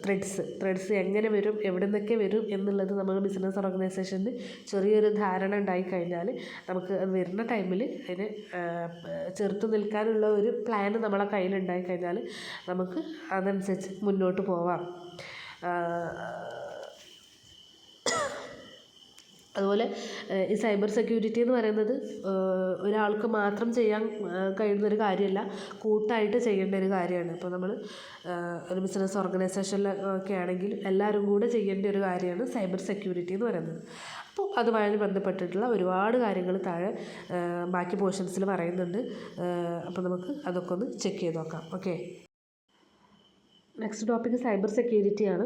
ത്രെഡ്സ് എങ്ങനെ വരും, എവിടെ നിന്നൊക്കെ വരും എന്നുള്ളത് നമ്മൾ ബിസിനസ് ഓർഗനൈസേഷന് ചെറിയൊരു ധാരണ ഉണ്ടായിക്കഴിഞ്ഞാൽ നമുക്ക് അത് വരുന്ന ടൈമിൽ അതിന് ചെറുത്ത് നിൽക്കാനുള്ള ഒരു പ്ലാൻ നമ്മളെ കയ്യിലുണ്ടായിക്കഴിഞ്ഞാൽ നമുക്ക് അതനുസരിച്ച് മുന്നോട്ട് പോവാം. അതുപോലെ ഈ സൈബർ സെക്യൂരിറ്റി എന്ന് പറയുന്നത് ഒരാൾക്ക് മാത്രം ചെയ്യാൻ കഴിയുന്നൊരു കാര്യമല്ല, കൂട്ടായിട്ട് ചെയ്യേണ്ട ഒരു കാര്യമാണ്. ഇപ്പോൾ നമ്മൾ ഒരു ബിസിനസ് ഓർഗനൈസേഷനിലൊക്കെ ആണെങ്കിൽ എല്ലാവരും കൂടെ ചെയ്യേണ്ട ഒരു കാര്യമാണ് സൈബർ സെക്യൂരിറ്റി എന്ന് പറയുന്നത്. അപ്പോൾ അതുമായി ബന്ധപ്പെട്ടിട്ടുള്ള ഒരുപാട് കാര്യങ്ങൾ താഴെ ബാക്കി പോർഷൻസിൽ പറയുന്നുണ്ട്. അപ്പോൾ നമുക്ക് അതൊക്കെ ഒന്ന് ചെക്ക് ചെയ്ത് നോക്കാം. ഓക്കെ, നെക്സ്റ്റ് ടോപ്പിക്ക് സൈബർ സെക്യൂരിറ്റിയാണ്.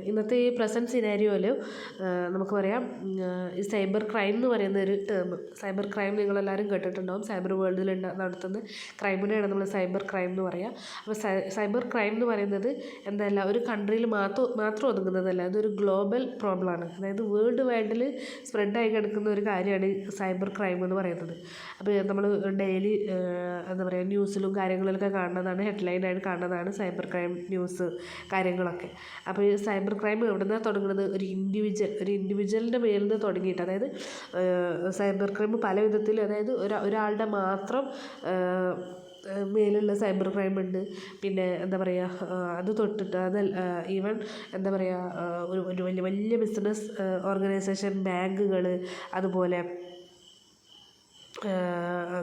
ഇന്നത്തെ ഈ പ്രസൻറ്റ് സിനാരിയോയിൽ നമുക്ക് പറയാം, ഈ സൈബർ ക്രൈം എന്ന് പറയുന്ന ഒരു ടേം, സൈബർ ക്രൈം നിങ്ങളെല്ലാവരും കേട്ടിട്ടുണ്ടാവും. സൈബർ വേൾഡിൽ നടത്തുന്ന ക്രൈമിനെയാണ് നമ്മൾ സൈബർ ക്രൈം എന്ന് പറയുക. അപ്പോൾ സൈബർ ക്രൈം എന്ന് പറയുന്നത് എന്തല്ല, ഒരു കൺട്രിയിൽ മാത്രം ഒതുങ്ങുന്നതല്ല, അതൊരു ഗ്ലോബൽ പ്രോബ്ലമാണ്. അതായത് വേൾഡ് വൈഡിൽ സ്പ്രെഡായി കിടക്കുന്ന ഒരു കാര്യമാണ് സൈബർ ക്രൈം എന്ന് പറയുന്നത്. അപ്പോൾ നമ്മൾ ഡെയിലി എന്താ പറയുക, ന്യൂസിലും കാര്യങ്ങളിലൊക്കെ കാണുന്നതാണ്, ഹെഡ്ലൈനായിട്ട് കാണുന്നതാണ് സൈബർ ക്രൈം ന്യൂസ് കാര്യങ്ങളൊക്കെ. അപ്പോൾ ഈ സൈബർ ക്രൈം എവിടെ നിന്നാണ് തുടങ്ങുന്നത്, ഒരു ഇൻഡിവിജ്വലിൻ്റെ മേലിൽ നിന്ന് തുടങ്ങിയിട്ട്, അതായത് സൈബർ ക്രൈം പല വിധത്തിൽ, അതായത് ഒരാളുടെ മാത്രം മേലുള്ള സൈബർ ക്രൈം ഉണ്ട്. പിന്നെ എന്താ പറയുക, അത് തൊട്ടിട്ട് ഈവൻ എന്താ പറയുക, ഒരു വലിയ ബിസിനസ് ഓർഗനൈസേഷൻ, ബാങ്കുകൾ, അതുപോലെ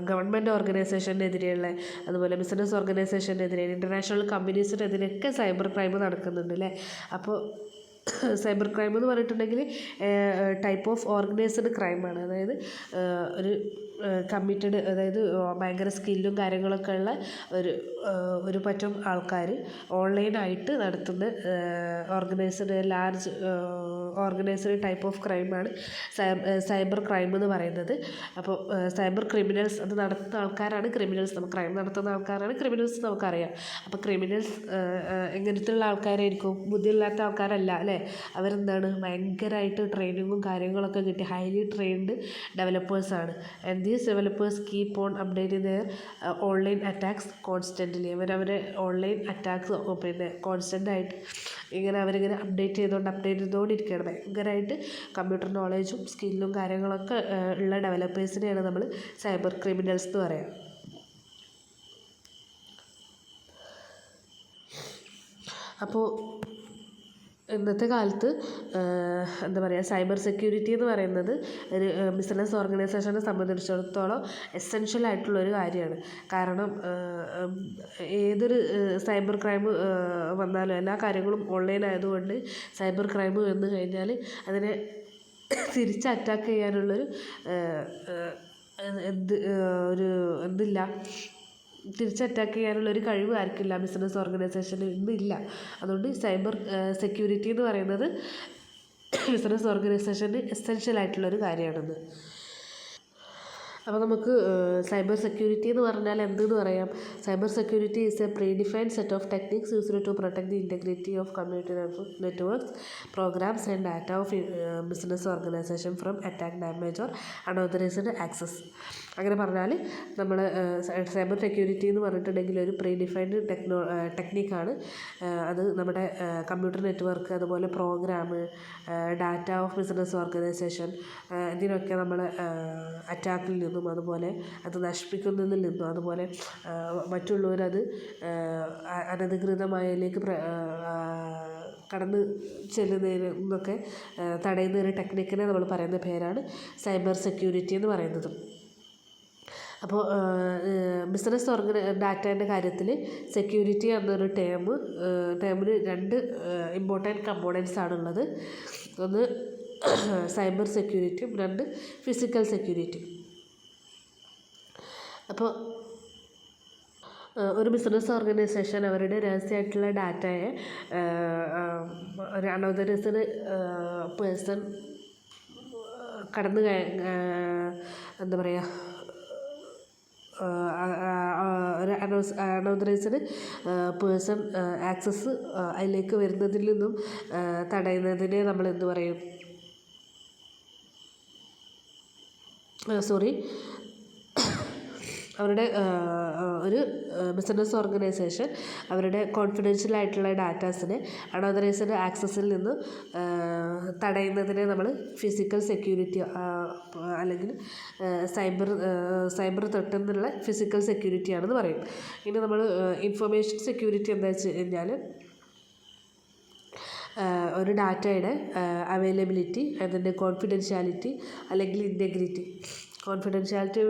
ഗവൺമെൻറ് ഓർഗനൈസേഷനെതിരെയുള്ള, അതുപോലെ ബിസിനസ് ഓർഗനൈസേഷനെതിരെ, ഇൻ്റർനാഷണൽ കമ്പനീസിനെതിരെയൊക്കെ സൈബർ ക്രൈം നടക്കുന്നുണ്ട് അല്ലേ. അപ്പോൾ സൈബർ ക്രൈം എന്ന് പറഞ്ഞിട്ടുണ്ടെങ്കിൽ ടൈപ്പ് ഓഫ് ഓർഗനൈസ്ഡ് ക്രൈമാണ്. അതായത് ഒരു കമ്മിറ്റഡ്, അതായത് ഭയങ്കര സ്കില്ലും കാര്യങ്ങളൊക്കെ ഉള്ള ഒരു പറ്റം ആൾക്കാർ ഓൺലൈനായിട്ട് നടത്തുന്ന ഓർഗനൈസ്ഡ് ടൈപ്പ് ഓഫ് ക്രൈമാണ് സൈബർ ക്രൈം എന്ന് പറയുന്നത്. അപ്പോൾ സൈബർ ക്രിമിനൽസ്, അത് നടത്തുന്ന ആൾക്കാരാണ് ക്രിമിനൽസ്. നമുക്ക് ക്രൈം നടത്തുന്ന ആൾക്കാരാണ് ക്രിമിനൽസ് നമുക്കറിയാം. അപ്പോൾ ക്രിമിനൽസ് എങ്ങനത്തുള്ള ആൾക്കാരായിരിക്കും, ബുദ്ധിയില്ലാത്ത ആൾക്കാരല്ല അല്ലേ. അവരെന്താണ്, ഭയങ്കരമായിട്ട് ട്രെയിനിങ്ങും കാര്യങ്ങളൊക്കെ കിട്ടി ഹൈലി ട്രെയിൻഡ് ഡെവലപ്പേഴ്സാണ്. And these developers keep on updating their online attacks constantly. അവരവരെ ഓൺലൈൻ അറ്റാക്സ് പിന്നെ കോൺസ്റ്റൻ്റായിട്ട് ഇങ്ങനെ അവരിങ്ങനെ അപ്ഡേറ്റ് ചെയ്തുകൊണ്ടിരിക്കുകയാണ്. ഭയങ്കരമായിട്ട് കമ്പ്യൂട്ടർ നോളേജും സ്കില്ലും കാര്യങ്ങളൊക്കെ ഉള്ള ഡെവലപ്പേഴ്സിനെയാണ് നമ്മൾ സൈബർ ക്രിമിനൽസ് എന്ന് പറയുക. അപ്പോൾ ഇന്നത്തെ കാലത്ത് എന്താ പറയുക, സൈബർ സെക്യൂരിറ്റി എന്ന് പറയുന്നത് ഒരു ബിസിനസ് ഓർഗനൈസേഷനെ സംബന്ധിച്ചിടത്തോളം എസെൻഷ്യൽ ആയിട്ടുള്ളൊരു കാര്യമാണ്. കാരണം ഏതൊരു സൈബർ ക്രൈം വന്നാലും എല്ലാ കാര്യങ്ങളും ഓൺലൈൻ ആയതുകൊണ്ട് സൈബർ ക്രൈം വന്നു കഴിഞ്ഞാൽ അതിനെ തിരിച്ച് അറ്റാക്ക് ചെയ്യാനുള്ളൊരു എന്തില്ല, തിരിച്ച് അറ്റാക്ക് ചെയ്യാനുള്ളൊരു കഴിവ് ആർക്കില്ല, ബിസിനസ് ഓർഗനൈസേഷന് ഇന്നില്ല. അതുകൊണ്ട് സൈബർ സെക്യൂരിറ്റി എന്ന് പറയുന്നത് ബിസിനസ് ഓർഗനൈസേഷന് എസെൻഷ്യൽ ആയിട്ടുള്ളൊരു കാര്യമാണെന്ന്. അപ്പോൾ നമുക്ക് സൈബർ സെക്യൂരിറ്റി എന്ന് പറഞ്ഞാൽ എന്തെന്ന് പറയാം. Cyber security is a predefined set of techniques used to protect the integrity of computer networks, programs and data of business organisation from attack, damage or unauthorised access. അങ്ങനെ പറഞ്ഞാൽ നമ്മൾ സൈബർ സെക്യൂരിറ്റി എന്ന് പറഞ്ഞിട്ടുണ്ടെങ്കിൽ ഒരു പ്രീ ഡിഫൈൻഡ് ടെക്നിക്കാണ്. അത് നമ്മുടെ computer network, അതുപോലെ program, data of business organization, ഇതിനൊക്കെ നമ്മൾ അറ്റാക്കിൽ നിന്നും അതുപോലെ അത് നശിപ്പിക്കുന്നതിൽ നിന്നും അതുപോലെ മറ്റുള്ളവരത് അനധികൃതമായതിലേക്ക് കടന്ന് ചെല്ലുന്നതിൽ നിന്നൊക്കെ തടയുന്ന ഒരു ടെക്നിക്കിനെ നമ്മൾ പറയുന്ന പേരാണ് സൈബർ സെക്യൂരിറ്റി എന്ന് പറയുന്നത്. അപ്പോൾ ബിസിനസ് ഡാറ്റേൻ്റെ കാര്യത്തിൽ സെക്യൂരിറ്റി എന്നൊരു ടേമിന് 2 ഇമ്പോർട്ടൻറ്റ് കമ്പോണൻസ് ആണുള്ളത്. ഒന്ന് സൈബർ സെക്യൂരിറ്റിയും 2 ഫിസിക്കൽ സെക്യൂരിറ്റി. അപ്പോൾ ഒരു ബിസിനസ് ഓർഗനൈസേഷൻ അവരുടെ രഹസ്യമായിട്ടുള്ള ഡാറ്റയെ ഒരു അൺഓതറൈസ്ഡ് പേഴ്സൺ കടന്ന് എന്താ പറയുക, ഒരു അൺഓതറൈസ്ഡ് പേഴ്സൺ ആക്സസ് അതിലേക്ക് വരുന്നതിൽ നിന്നും തടയുന്നതിനെ നമ്മൾ എന്ത് പറയും, അവരുടെ ഒരു ബിസിനസ് ഓർഗനൈസേഷൻ അവരുടെ കോൺഫിഡൻഷ്യൽ ആയിട്ടുള്ള ഡാറ്റാസിനെ അൺഓതറൈസ്ഡ് ആക്സസിൽ നിന്ന് തടയുന്നതിനെ നമ്മൾ ഫിസിക്കൽ സെക്യൂരിറ്റി അല്ലെങ്കിൽ സൈബർ ത്രെട്ട് എന്നുള്ള ഫിസിക്കൽ സെക്യൂരിറ്റി ആണെന്ന് പറയും. ഇനി നമ്മൾ ഇൻഫർമേഷൻ സെക്യൂരിറ്റി എന്താ വെച്ച് കഴിഞ്ഞാൽ ഒരു ഡാറ്റയുടെ അവൈലബിലിറ്റി, അതിൻ്റെ കോൺഫിഡൻഷ്യാലിറ്റി അല്ലെങ്കിൽ ഇൻറ്റഗ്രിറ്റി. കോൺഫിഡൻഷ്യാലിറ്റി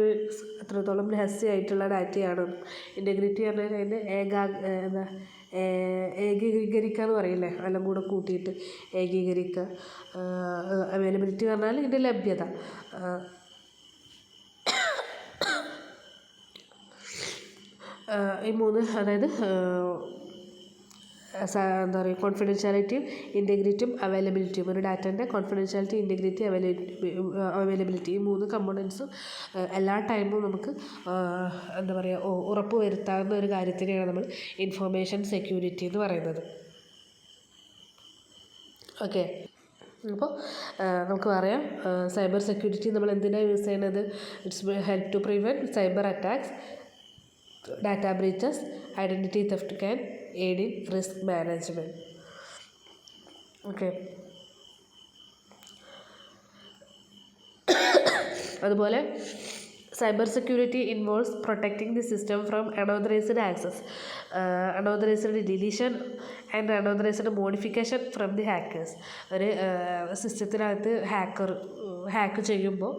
എത്രത്തോളം രഹസ്യമായിട്ടുള്ള ഡാറ്റയാണ്. ഇൻറ്റഗ്രിറ്റി പറഞ്ഞാൽ അതിൻ്റെ ഏകീകരിക്കുക എന്ന് പറയില്ലേ, എല്ലാം കൂടെ കൂട്ടിയിട്ട് ഏകീകരിക്കുക. അവൈലബിലിറ്റി പറഞ്ഞാൽ ഇതിൻ്റെ ലഭ്യത. ഈ 3 അതായത് എന്താ പറയുക, കോൺഫിഡൻഷ്യാലിറ്റിയും ഇൻറ്റഗ്രിറ്റിയും അവൈലബിലിറ്റിയും. ഒരു ഡാറ്റേൻ്റെ കോൺഫിഡൻഷ്യാലിറ്റി, ഇൻറ്റഗ്രിറ്റി, അവൈലബിലിറ്റി, ഈ 3 കമ്പോണൻസും എല്ലാ ടൈമും നമുക്ക് എന്താ പറയുക ഉറപ്പ് വരുത്താവുന്ന ഒരു കാര്യത്തിനെയാണ് നമ്മൾ ഇൻഫർമേഷൻ സെക്യൂരിറ്റി എന്ന് പറയുന്നത്. ഓക്കെ, അപ്പോൾ നമുക്ക് പറയാം സൈബർ സെക്യൂരിറ്റി നമ്മൾ എന്തിനാണ് യൂസ് ചെയ്യുന്നത്. It's help to prevent cyber attacks, data breaches, identity theft can aid in risk management. Okay, അതുപോലെ cyber security involves protecting the system from unauthorised access, unauthorised deletion and unauthorised modification from the hackers. ഒരു സിസ്റ്റത്തിനകത്ത് hack ചെയ്യുമ്പോൾ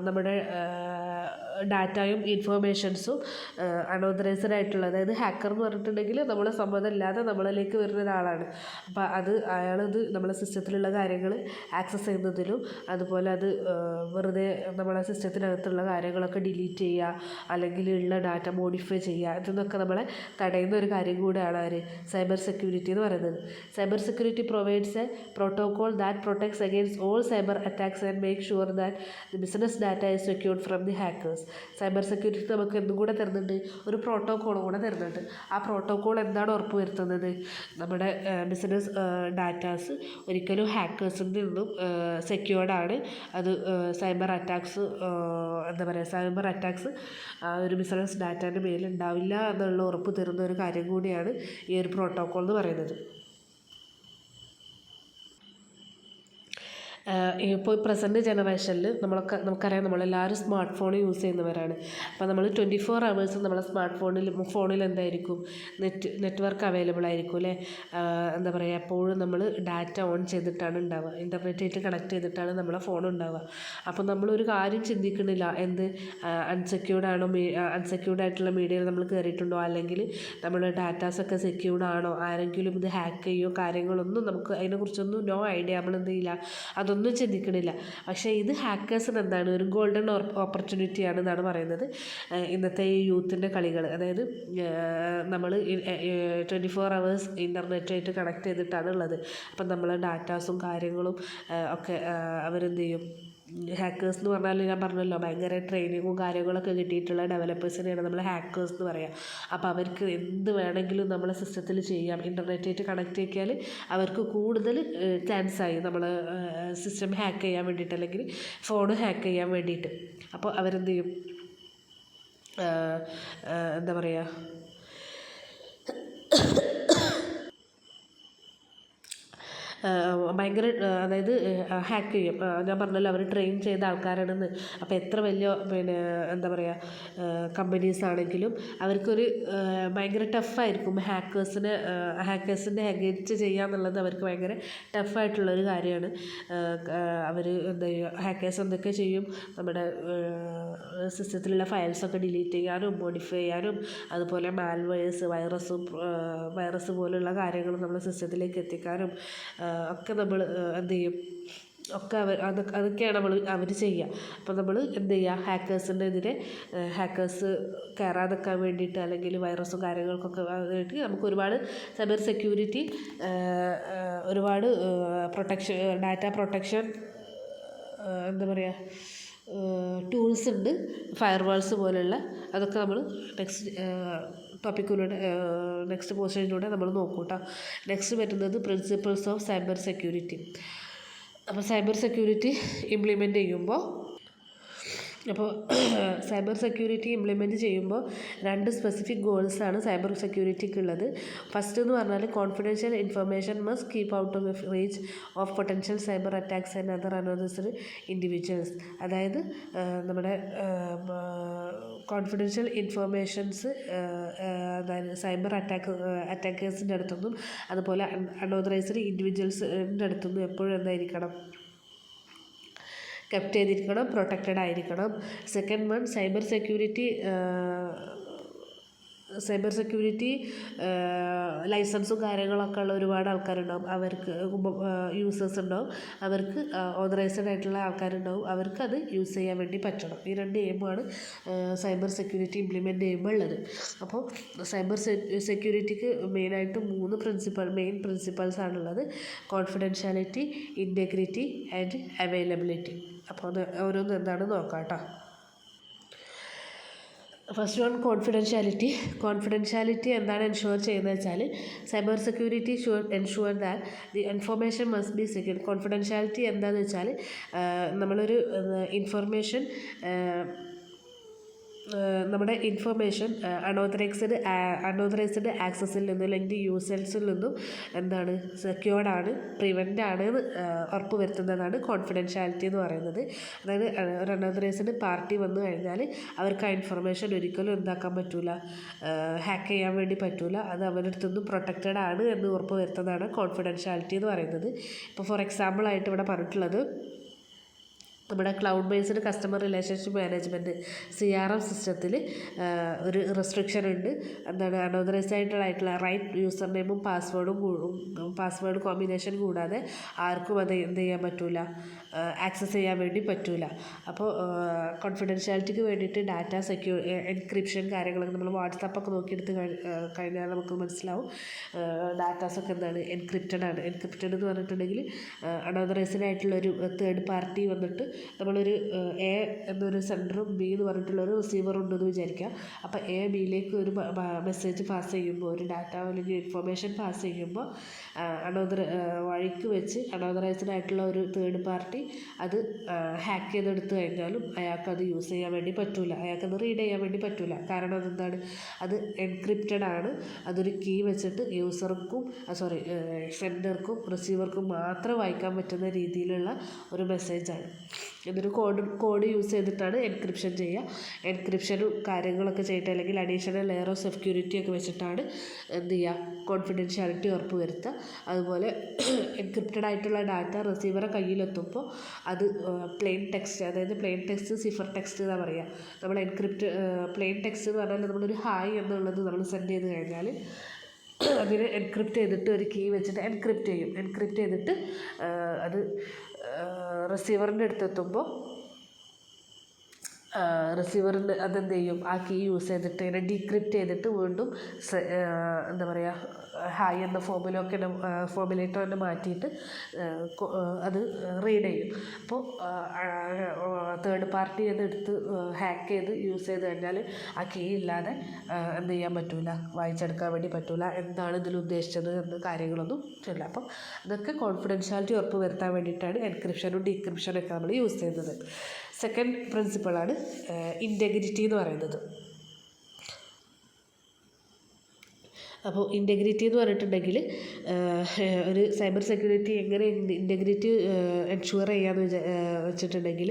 നമ്മുടെ ഡാറ്റയും ഇൻഫർമേഷൻസും unauthorised ആയിട്ടുള്ള, അതായത് hacker എന്ന് പറഞ്ഞിട്ടുണ്ടെങ്കിൽ നമ്മളെ സമ്മതമില്ലാതെ നമ്മളിലേക്ക് വരുന്ന ഒരാളാണ്. അപ്പോൾ അയാളത് നമ്മളെ സിസ്റ്റത്തിലുള്ള കാര്യങ്ങൾ ആക്സസ് ചെയ്യുന്നതിലും അതുപോലെ അത് വെറുതെ നമ്മളെ സിസ്റ്റത്തിനകത്തുള്ള കാര്യങ്ങളൊക്കെ ഡിലീറ്റ് ചെയ്യുക അല്ലെങ്കിൽ ഉള്ള ഡാറ്റ മോഡിഫൈ ചെയ്യുക, ഇതൊക്കെ നമ്മളെ തടയുന്ന ഒരു കാര്യം കൂടെയാണ് സൈബർ സെക്യൂരിറ്റി എന്ന് പറയുന്നത്. Cyber security provides A protocol that protects against all cyber attacks and make sure that the business data is secured from the hackers. Cyber security നമുക്ക് എന്തും കൂടെ തരുന്നുണ്ട്, ഒരു പ്രോട്ടോക്കോളും കൂടെ തരുന്നുണ്ട്. ആ പ്രോട്ടോക്കോൾ എന്താണ് ഉറപ്പ് വരുത്തുന്നത്, നമ്മുടെ ബിസിനസ് ഡാറ്റാസ് ഒരിക്കലും ഹാക്കേഴ്സിൽ നിന്നും സെക്യൂർഡാണ്. അത് സൈബർ അറ്റാക്സ് ഒരു ബിസിനസ് ഡാറ്റാൻ്റെ മേലുണ്ടാവില്ല എന്നുള്ള ഉറപ്പ് തരുന്ന ഒരു കാര്യം കൂടിയാണ് ഈ ഒരു പ്രോട്ടോക്കോൾ എന്ന് പറയുന്നത്. ഇപ്പോൾ പ്രസൻറ്റ് ജനറേഷനിൽ നമുക്കറിയാം നമ്മളെല്ലാവരും സ്മാർട്ട് ഫോൺ യൂസ് ചെയ്യുന്നവരാണ്. അപ്പോൾ നമ്മൾ 24 hours നമ്മളെ ഫോണിൽ എന്തായിരിക്കും, നെറ്റ്വർക്ക് അവൈലബിൾ ആയിരിക്കും അല്ലേ. എന്താ പറയുക, എപ്പോഴും നമ്മൾ ഡാറ്റ ഓൺ ചെയ്തിട്ടാണ് ഉണ്ടാവുക, ഇൻ്റർനെറ്റായിട്ട് കണക്ട് ചെയ്തിട്ടാണ് നമ്മളെ ഫോൺ ഉണ്ടാവുക. അപ്പോൾ നമ്മളൊരു കാര്യം ചിന്തിക്കുന്നില്ല, അൺസെക്യൂർഡ് ആയിട്ടുള്ള മീഡിയയിൽ നമ്മൾ കയറിയിട്ടുണ്ടോ, അല്ലെങ്കിൽ നമ്മുടെ ഡാറ്റാസൊക്കെ സെക്യൂർഡ് ആണോ, ആരെങ്കിലും ഇത് ഹാക്ക് ചെയ്യോ, കാര്യങ്ങളൊന്നും നമുക്ക് അതിനെക്കുറിച്ചൊന്നും നോ ഐഡിയ, നമ്മൾ എന്ത് ചെയ്യില്ല, അതൊന്നും ചിന്തിക്കണില്ല. പക്ഷേ ഇത് ഹാക്കേഴ്സിന് എന്താണ്, ഒരു ഗോൾഡൻ ഓപ്പർച്യൂണിറ്റി ആണെന്നാണ് പറയുന്നത്. ഇന്നത്തെ ഈ യൂത്തിൻ്റെ കളികൾ, അതായത് നമ്മൾ 24 hours ഇൻ്റർനെറ്റായിട്ട് കണക്ട് ചെയ്തിട്ടാണ് ഉള്ളത്. അപ്പം നമ്മളെ ഡാറ്റാസും കാര്യങ്ങളും ഒക്കെ അവരെന്ത് ചെയ്യും, ഹാക്കേഴ്സ് എന്ന് പറഞ്ഞാൽ ഞാൻ പറഞ്ഞല്ലോ ഭയങ്കര ട്രെയിനിങ്ങും കാര്യങ്ങളൊക്കെ കിട്ടിയിട്ടുള്ള ഡെവലപ്പേഴ്സിനെയാണ് നമ്മൾ ഹാക്കേഴ്സ് എന്ന് പറയുക. അപ്പോൾ അവർക്ക് എന്ത് വേണമെങ്കിലും നമ്മളെ സിസ്റ്റത്തിൽ ചെയ്യാം. ഇൻ്റർനെറ്റായിട്ട് കണക്ട് ആക്കിയാൽ അവർക്ക് കൂടുതൽ ചാൻസായി നമ്മൾ സിസ്റ്റം ഹാക്ക് ചെയ്യാൻ വേണ്ടിയിട്ട് അല്ലെങ്കിൽ ഫോൺ ഹാക്ക് ചെയ്യാൻ വേണ്ടിയിട്ട്. അപ്പോൾ അവരെന്ത് ചെയ്യും, എന്താ പറയുക, ഭയങ്കര അതായത് ഹാക്ക് ചെയ്യും. ഞാൻ പറഞ്ഞല്ലോ അവർ ട്രെയിൻ ചെയ്ത ആൾക്കാരാണെന്ന്. അപ്പോൾ എത്ര വലിയ എന്താ പറയുക കമ്പനീസ് ആണെങ്കിലും അവർക്കൊരു ഭയങ്കര ടഫായിരിക്കും ഹാക്കേഴ്സിനെ അഗെയിൻസ്റ്റ് ചെയ്യുക എന്നുള്ളത് അവർക്ക് ഭയങ്കര ടഫായിട്ടുള്ളൊരു കാര്യമാണ്. അവർ എന്താ ചെയ്യുക, ഹാക്കേഴ്സ് എന്തൊക്കെ ചെയ്യും, നമ്മുടെ സിസ്റ്റത്തിലുള്ള ഫയൽസൊക്കെ ഡിലീറ്റ് ചെയ്യാനും മോഡിഫൈ ചെയ്യാനും അതുപോലെ മാൽവെയേഴ്സ് വൈറസ് പോലുള്ള കാര്യങ്ങൾ നമ്മുടെ സിസ്റ്റത്തിലേക്ക് എത്തിക്കാനും ഒക്കെ നമ്മൾ എന്ത് ചെയ്യും, ഒക്കെ അതൊക്കെയാണ് അവർ ചെയ്യുക. അപ്പോൾ നമ്മൾ എന്ത് ചെയ്യുക, ഹാക്കേഴ്സ് കയറാതെക്കാൻ വേണ്ടിയിട്ട് അല്ലെങ്കിൽ വൈറസും കാര്യങ്ങൾക്കൊക്കെ വേണ്ടിയിട്ട് നമുക്ക് ഒരുപാട് സൈബർ സെക്യൂരിറ്റി ഒരുപാട് പ്രൊട്ടക്ഷൻ, ഡാറ്റ പ്രൊട്ടക്ഷൻ എന്താ പറയുക ടൂൾസ് ഉണ്ട്, ഫയർവാൾസ് പോലുള്ള. അതൊക്കെ നമ്മൾ നെക്സ്റ്റ് പോർഷനിലൂടെ നമ്മൾ നോക്കും കേട്ടോ. നെക്സ്റ്റ് വരുന്നത് പ്രിൻസിപ്പിൾസ് ഓഫ് സൈബർ സെക്യൂരിറ്റി. അപ്പോൾ സൈബർ സെക്യൂരിറ്റി ഇംപ്ലിമെൻ്റ് ചെയ്യുമ്പോൾ സൈബർ സെക്യൂരിറ്റി ഇംപ്ലിമെൻറ്റ് ചെയ്യുമ്പോൾ 2 സ്പെസിഫിക് ഗോൾസാണ് സൈബർ സെക്യൂരിറ്റിക്ക് ഉള്ളത്. ഫസ്റ്റ് എന്ന് പറഞ്ഞാൽ confidential information must keep out of reach of potential cyber attacks and other another's individuals. അതായത് നമ്മുടെ കോൺഫിഡൻഷ്യൽ ഇൻഫർമേഷൻസ് അതായത് സൈബർ അറ്റാക്കേഴ്സിൻ്റെ അടുത്തുനിന്നും അതുപോലെ അൺഓതറൈസ്ഡ് ഇൻഡിവിജ്വൽസിൻ്റെ അടുത്തുനിന്നും എപ്പോഴും എന്തായിരിക്കണം, കെപ്റ്റ് ചെയ്തിരിക്കണം, പ്രൊട്ടക്റ്റഡ് ആയിരിക്കണം. സെക്കൻഡ് വൺ, സൈബർ സെക്യൂരിറ്റി ലൈസൻസും കാര്യങ്ങളൊക്കെ ഉള്ള ഒരുപാട് ആൾക്കാരുണ്ടാവും. അവർക്ക് യൂസേഴ്സ് ഉണ്ടാവും, അവർക്ക് ഓതറൈസ്ഡ് ആയിട്ടുള്ള ആൾക്കാരുണ്ടാവും, അവർക്ക് അത് യൂസ് ചെയ്യാൻ വേണ്ടി പറ്റണം. ഈ 2 എയിമാണ് സൈബർ സെക്യൂരിറ്റി ഇംപ്ലിമെൻ്റ് ചെയ്യുമ്പോൾ ഉള്ളത്. അപ്പോൾ സൈബർ സെക്യൂരിറ്റിക്ക് മെയിനായിട്ട് 3 മെയിൻ പ്രിൻസിപ്പൾസ് ആണുള്ളത്: കോൺഫിഡൻഷ്യാലിറ്റി, ഇൻറ്റഗ്രിറ്റി ആൻഡ് അവൈലബിലിറ്റി. അപ്പോൾ അത് ഓരോന്നും എന്താണെന്ന് നോക്കാം കേട്ടോ. ഫസ്റ്റ് വൺ, കോൺഫിഡൻഷ്യാലിറ്റി എന്താണ് എൻഷുവർ ചെയ്യുന്നത് വെച്ചാൽ, cyber security ensure that the information must be secure. Confidentiality എന്താണെന്ന് വെച്ചാൽ, നമ്മളൊരു ഇൻഫർമേഷൻ നമ്മുടെ ഇൻഫർമേഷൻ അൺഓതറൈസ്ഡ് ആക്സസിൽ നിന്നും അല്ലെങ്കിൽ യൂസേഴ്സിൽ നിന്നും എന്താണ് സെക്യൂർഡാണ്, പ്രിവെൻ്റ് എന്ന് ഉറപ്പ് വരുത്തുന്നതാണ് കോൺഫിഡൻഷ്യാലിറ്റി എന്ന് പറയുന്നത്. അതായത് ഒരു അൺഓതറൈസ്ഡ് പാർട്ടി വന്നു കഴിഞ്ഞാൽ അവർക്ക് ആ ഇൻഫർമേഷൻ ഒരിക്കലും എന്താക്കാൻ പറ്റില്ല, ഹാക്ക് ചെയ്യാൻ വേണ്ടി പറ്റില്ല. അത് അവരുടെ അടുത്തുനിന്ന് പ്രൊട്ടക്റ്റഡ് ആണ് എന്ന് ഉറപ്പ് വരുത്തുന്നതാണ് കോൺഫിഡൻഷ്യാലിറ്റി എന്ന് പറയുന്നത്. ഇപ്പോൾ ഫോർ എക്സാമ്പിൾ ആയിട്ട് ഇവിടെ പറഞ്ഞിട്ടുള്ളത്, നമ്മുടെ cloud based customer relationship management CRM സിസ്റ്റത്തിൽ ഒരു റെസ്ട്രിക്ഷൻ ഉണ്ട്. എന്താണ്, അൺഓതറൈസ്ഡ് ആയിട്ടുള്ള റൈറ്റ് യൂസർ നെയിമും പാസ്വേഡ് കോമ്പിനേഷൻ കൂടാതെ ആർക്കും അത് എന്ത് ചെയ്യാൻ പറ്റില്ല, ആക്സസ് ചെയ്യാൻ വേണ്ടി പറ്റില്ല. അപ്പോൾ കോൺഫിഡൻഷ്യാലിറ്റിക്ക് വേണ്ടിയിട്ട് ഡാറ്റ എൻക്രിപ്ഷൻ കാര്യങ്ങളൊക്കെ നമ്മൾ വാട്സാപ്പൊക്കെ നോക്കിയെടുത്ത് കഴിഞ്ഞാൽ നമുക്ക് മനസ്സിലാവും. ഡാറ്റാസൊക്കെ എന്താണ്, എൻക്രിപ്റ്റഡ് ആണ്. എൻക്രിപ്റ്റഡ് എന്ന് പറഞ്ഞിട്ടുണ്ടെങ്കിൽ അൺഓതറൈസ്ഡ് ആയിട്ടുള്ളൊരു തേർഡ് പാർട്ടി വന്നിട്ട് നമ്മളൊരു A എന്നൊരു സെൻഡറും B എന്ന് പറഞ്ഞിട്ടുള്ളൊരു റിസീവറും ഉണ്ടെന്ന് വിചാരിക്കുക. അപ്പോൾ A Bയിലേക്ക് ഒരു മെസ്സേജ് പാസ് ചെയ്യുമ്പോൾ, ഒരു ഡാറ്റ അല്ലെങ്കിൽ ഇൻഫർമേഷൻ പാസ് ചെയ്യുമ്പോൾ വഴിക്ക് വെച്ച് അൺഓതറൈസ്ഡ് ആയിട്ടുള്ള ഒരു തേർഡ് പാർട്ടി അത് ഹാക്ക് ചെയ്തെടുത്ത് കഴിഞ്ഞാലും അയാൾക്കത് യൂസ് ചെയ്യാൻ വേണ്ടി പറ്റില്ല, അയാൾക്കത് റീഡ് ചെയ്യാൻ വേണ്ടി പറ്റില്ല. കാരണം അതെന്താണ്, അത് എൻക്രിപ്റ്റഡ് ആണ്. അതൊരു കീ വെച്ചിട്ട് സെൻഡർക്കും റിസീവർക്കും മാത്രം വായിക്കാൻ പറ്റുന്ന രീതിയിലുള്ള ഒരു മെസ്സേജാണ്. ഇതൊരു കോഡ് യൂസ് ചെയ്തിട്ടാണ് എൻക്രിപ്ഷൻ ചെയ്യുക. എൻക്രിപ്ഷനും കാര്യങ്ങളൊക്കെ ചെയ്തിട്ട് അല്ലെങ്കിൽ അഡീഷണൽ ലെയർ ഓഫ് സെക്യൂരിറ്റി ഒക്കെ വെച്ചിട്ടാണ് എന്ത് ചെയ്യുക, കോൺഫിഡൻഷ്യാലിറ്റി ഉറപ്പ് വരുത്തുക. അതുപോലെ എൻക്രിപ്റ്റഡ് ആയിട്ടുള്ള ഡാറ്റ റിസീവറെ കയ്യിലെത്തുമ്പോൾ അത് പ്ലെയിൻ ടെക്സ്റ്റ് സിഫർ ടെക്സ്റ്റ് എന്നാണ് പറയുക. നമ്മൾ പ്ലെയിൻ ടെക്സ്റ്റ് എന്ന് പറഞ്ഞാൽ നമ്മളൊരു ഹായ് എന്നുള്ളത് നമ്മൾ സെൻഡ് ചെയ്ത് കഴിഞ്ഞാൽ അതിനെ എൻക്രിപ്റ്റ് ചെയ്തിട്ട് ഒരു കീ വെച്ചിട്ട് എൻക്രിപ്റ്റ് ചെയ്തിട്ട് അത് റിസീവറിൻ്റെ അടുത്തെത്തുമ്പോൾ റിസീവറിൻ്റെ അതെന്ത് ചെയ്യും, ആ കീ യൂസ് ചെയ്തിട്ട് ഇങ്ങനെ ഡീക്രിപ്റ്റ് ചെയ്തിട്ട് വീണ്ടും എന്താ പറയുക, ഹായ് എന്ന ഫോമിലേക്ക് തന്നെ മാറ്റിയിട്ട് അത് റീഡ് ചെയ്യും. അപ്പോൾ തേർഡ് പാർട്ടി അതെടുത്ത് ഹാക്ക് ചെയ്ത് യൂസ് ചെയ്ത് കഴിഞ്ഞാൽ ആ കീ ഇല്ലാതെ എന്ത് ചെയ്യാൻ പറ്റില്ല, വായിച്ചെടുക്കാൻ വേണ്ടി പറ്റില്ല. എന്താണ് ഇതിൽ ഉദ്ദേശിച്ചത് എന്ന കാര്യങ്ങളൊന്നും ഇല്ല. അപ്പം ഇതൊക്കെ കോൺഫിഡൻഷ്യാലിറ്റി ഉറപ്പ് വരുത്താൻ വേണ്ടിയിട്ടാണ് എൻക്രിപ്ഷനും ഡീക്രിപ്ഷനൊക്കെ നമ്മൾ യൂസ് ചെയ്യുന്നത്. സെക്കൻഡ് പ്രിൻസിപ്പിളാണ് ഇൻറ്റഗ്രിറ്റി എന്ന് പറയുന്നത്. അപ്പോൾ ഇൻറ്റഗ്രിറ്റി എന്ന് പറഞ്ഞിട്ടുണ്ടെങ്കിൽ ഒരു സൈബർ സെക്യൂരിറ്റി എങ്ങനെ ഇൻറ്റഗ്രിറ്റി എൻഷുവർ ചെയ്യാമെന്ന് വെച്ചിട്ടുണ്ടെങ്കിൽ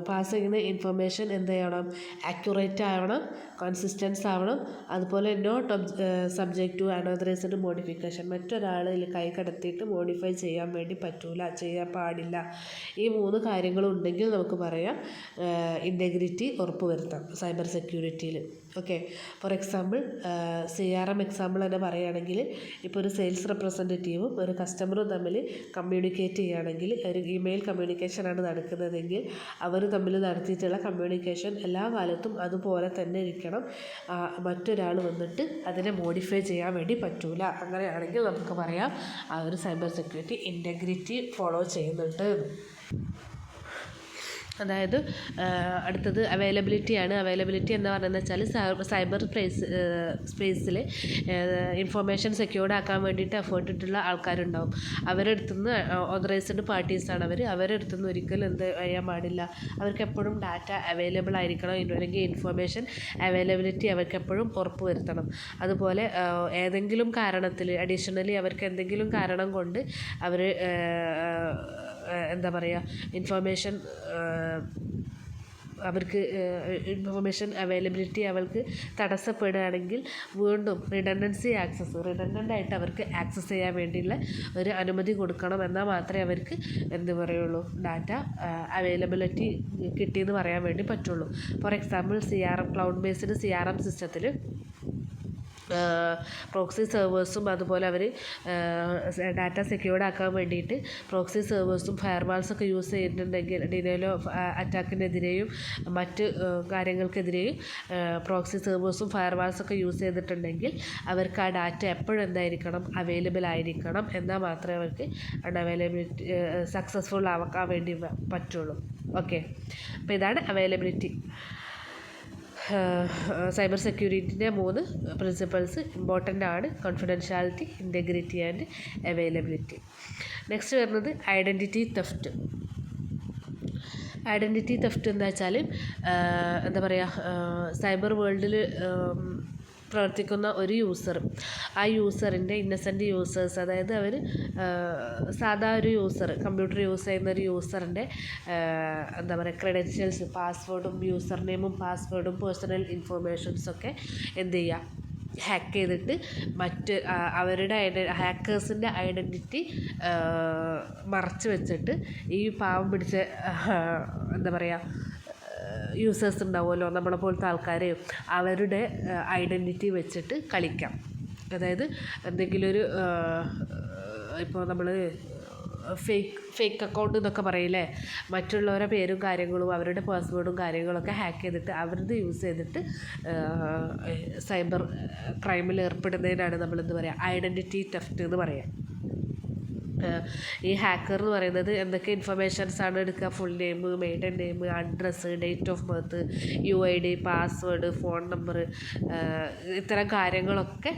പാസ് ചെയ്യുന്ന ഇൻഫർമേഷൻ എന്ത് ചെയ്യണം, ആക്യുറേറ്റ് ആവണം, കൺസിസ്റ്റൻസ് ആവണം, അതുപോലെ നോട്ട് സബ്ജക്റ്റ് ടു അനോതറൈസ്ഡ് മോഡിഫിക്കേഷൻ, മറ്റൊരാളിൽ കൈ കടത്തിയിട്ട് മോഡിഫൈ ചെയ്യാൻ വേണ്ടി പറ്റൂല, ചെയ്യാൻ പാടില്ല. ഈ 3 കാര്യങ്ങളും ഉണ്ടെങ്കിൽ നമുക്ക് പറയാം ഇൻറ്റഗ്രിറ്റി ഉറപ്പുവരുത്താം സൈബർ സെക്യൂരിറ്റിയിൽ. Okay, for example CRM example തന്നെ പറയുകയാണെങ്കിൽ, ഇപ്പോൾ ഒരു സെയിൽസ് റെപ്രസെൻറ്റേറ്റീവും ഒരു കസ്റ്റമറും തമ്മിൽ കമ്മ്യൂണിക്കേറ്റ് ചെയ്യുകയാണെങ്കിൽ, ഒരു ഇമെയിൽ കമ്മ്യൂണിക്കേഷനാണ് നടക്കുന്നതെങ്കിൽ അവർ തമ്മിൽ നടത്തിയിട്ടുള്ള കമ്മ്യൂണിക്കേഷൻ എല്ലാ കാലത്തും അതുപോലെ തന്നെ ഇരിക്കണം. മറ്റൊരാൾ വന്നിട്ട് അതിനെ മോഡിഫൈ ചെയ്യാൻ വേണ്ടി പറ്റൂല. അങ്ങനെയാണെങ്കിൽ നമുക്ക് പറയാം ആ ഒരു സൈബർ സെക്യൂരിറ്റി ഇൻറ്റഗ്രിറ്റി ഫോളോ ചെയ്യുന്നുണ്ട്. അതായത് അടുത്തത് അവൈലബിലിറ്റിയാണ്. അവൈലബിലിറ്റി എന്ന് പറയുന്നത് വെച്ചാൽ സൈബർ സ്പേസിൽ ഇൻഫർമേഷൻ സെക്യൂർഡ് ആക്കാൻ വേണ്ടിയിട്ട് എഫേർട്ട് ഇട്ടുള്ള ആൾക്കാരുണ്ടാവും. അവരുടെ അടുത്തുനിന്ന് ഓതറൈസ്ഡ് പാർട്ടീസാണ് അവരുടെ അടുത്തുനിന്ന് ഒരിക്കലും എന്ത് ചെയ്യാൻ പാടില്ല, അവർക്ക് എപ്പോഴും ഡാറ്റ അവൈലബിൾ ആയിരിക്കണം, അല്ലെങ്കിൽ ഇൻഫർമേഷൻ അവൈലബിലിറ്റി അവർക്ക് എപ്പോഴും ഉറപ്പ് വരുത്തണം. അതുപോലെ ഏതെങ്കിലും കാരണത്തിൽ അഡീഷണലി അവർക്ക് എന്തെങ്കിലും കാരണം കൊണ്ട് അവർ എന്താ പറയുക ഇൻഫർമേഷൻ അവൈലബിലിറ്റി അവർക്ക് തടസ്സപ്പെടുകയാണെങ്കിൽ വീണ്ടും റിഡൻഡൻ്റ് ആയിട്ട് അവർക്ക് ആക്സസ് ചെയ്യാൻ വേണ്ടിയുള്ള ഒരു അനുമതി കൊടുക്കണം. എന്നാൽ മാത്രമേ അവർക്ക് എന്ത് പറയുള്ളൂ, ഡാറ്റ അവൈലബിലിറ്റി കിട്ടിയെന്ന് പറയാൻ വേണ്ടി പറ്റുള്ളൂ. For example cloud based CRM സിസ്റ്റത്തിൽ പ്രോക്സി സെർവേഴ്സും അതുപോലെ അവർ ഡാറ്റ സെക്യൂർഡ് ആക്കാൻ വേണ്ടിയിട്ട് പ്രോക്സി സെർവേഴ്സും ഫയർവാൾസൊക്കെ യൂസ് ചെയ്തിട്ടുണ്ടെങ്കിൽ, ഡിനൈൽ ഓഫ് അറ്റാക്കിനെതിരെയും മറ്റ് കാര്യങ്ങൾക്കെതിരെയും പ്രോക്സി സെർവേഴ്സും ഫയർവാൾസൊക്കെ യൂസ് ചെയ്തിട്ടുണ്ടെങ്കിൽ അവർക്ക് ആ ഡാറ്റ എപ്പോഴും എന്തായിരിക്കണം, അവൈലബിൾ ആയിരിക്കണം. എന്നാൽ മാത്രമേ അവർക്ക് അവൈലബിലിറ്റി സക്സസ്ഫുൾ ആക്കാൻ വേണ്ടി പറ്റുള്ളൂ. ഓക്കെ, അപ്പോൾ ഇതാണ് അവൈലബിലിറ്റി. സൈബർ സെക്യൂരിറ്റിൻ്റെ 3 പ്രിൻസിപ്പൾസ് ഇമ്പോർട്ടൻ്റ് ആണ്: confidentiality, integrity and availability. Next വരുന്നത് ഐഡൻറ്റിറ്റി തെഫ്റ്റ്. ഐഡൻറ്റിറ്റി തെഫ്റ്റ് എന്താ വെച്ചാൽ എന്താ പറയുക, സൈബർ വേൾഡിൽ പ്രവർത്തിക്കുന്ന ഒരു യൂസർ, ആ യൂസറിൻ്റെ ഇന്നസെൻ്റ് യൂസേഴ്സ്, അതായത് അവർ സാധാ ഒരു യൂസർ, കമ്പ്യൂട്ടർ യൂസ് ചെയ്യുന്ന ഒരു യൂസറിൻ്റെ എന്താ പറയുക ക്രെഡൻഷ്യൽസ്, പാസ്വേഡും യൂസർ നെയിമും പാസ്വേഡും പേഴ്സണൽ ഇൻഫർമേഷൻസൊക്കെ എന്ത് ചെയ്യുക, ഹാക്ക് ചെയ്തിട്ട് മറ്റ് അവരുടെ ഹാക്കേഴ്സിൻ്റെ ഐഡൻറ്റിറ്റി മറച്ച് വെച്ചിട്ട് ഈ പാവം പിടിച്ച എന്താ പറയുക യൂസേഴ്സ് ഉണ്ടാവുമല്ലോ, നമ്മളെ പോലത്തെ ആൾക്കാർ, അവരുടെ ഐഡൻറ്റിറ്റി വെച്ചിട്ട് കളിക്കാം. അതായത് എന്തെങ്കിലും ഒരു ഇപ്പോൾ നമ്മൾ ഫേക്ക് അക്കൗണ്ട് എന്നൊക്കെ പറയില്ലേ, മറ്റുള്ളവരുടെ പേരും കാര്യങ്ങളും അവരുടെ പാസ്വേഡും കാര്യങ്ങളൊക്കെ ഹാക്ക് ചെയ്തിട്ട് അവരത് യൂസ് ചെയ്തിട്ട് സൈബർ ക്രൈമിൽ ഏർപ്പെടുന്നതിനാണ് നമ്മളെന്ത് പറയുക, ഐഡൻറ്റിറ്റി തെഫ്റ്റ് എന്ന് പറയാം. ഈ ഹാക്കർ എന്ന് പറയുന്നത് എന്തൊക്കെ ഇൻഫർമേഷൻസാണ് എടുക്കുക, full name, maiden name, address, date of birth, UID, password, phone number, ഇത്തരം കാര്യങ്ങളൊക്കെ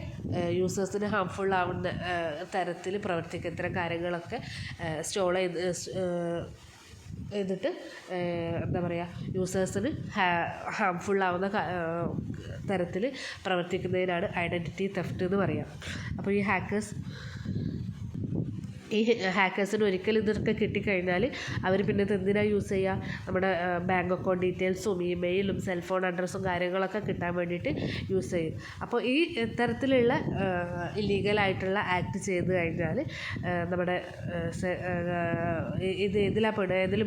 യൂസേഴ്സിന് ഹാംഫുൾ ആവുന്ന തരത്തിൽ പ്രവർത്തിക്കുക. ഇത്തരം കാര്യങ്ങളൊക്കെ സ്റ്റോർ ചെയ്തിട്ട് എന്താ പറയുക, യൂസേഴ്സിന് ഹാംഫുൾ ആവുന്ന തരത്തിൽ പ്രവർത്തിക്കുന്നതിനാണ് ഐഡൻറ്റിറ്റി തെഫ്റ്റ് എന്ന് പറയുക. അപ്പോൾ ഈ ഹാക്കേഴ്സിന് ഒരിക്കലും ഇതൊക്കെ കിട്ടിക്കഴിഞ്ഞാൽ അവർ പിന്നെ ഇത് എന്തിനാണ് യൂസ് ചെയ്യുക, നമ്മുടെ ബാങ്ക് അക്കൗണ്ട് ഡീറ്റെയിൽസും ഇമെയിലും സെൽഫോൺ അഡ്രസ്സും കാര്യങ്ങളൊക്കെ കിട്ടാൻ വേണ്ടിയിട്ട് യൂസ് ചെയ്യും. അപ്പോൾ ഈ തരത്തിലുള്ള ഇല്ലീഗലായിട്ടുള്ള ആക്ട് ചെയ്ത് കഴിഞ്ഞാൽ നമ്മുടെ ഇത് ഇതിൽ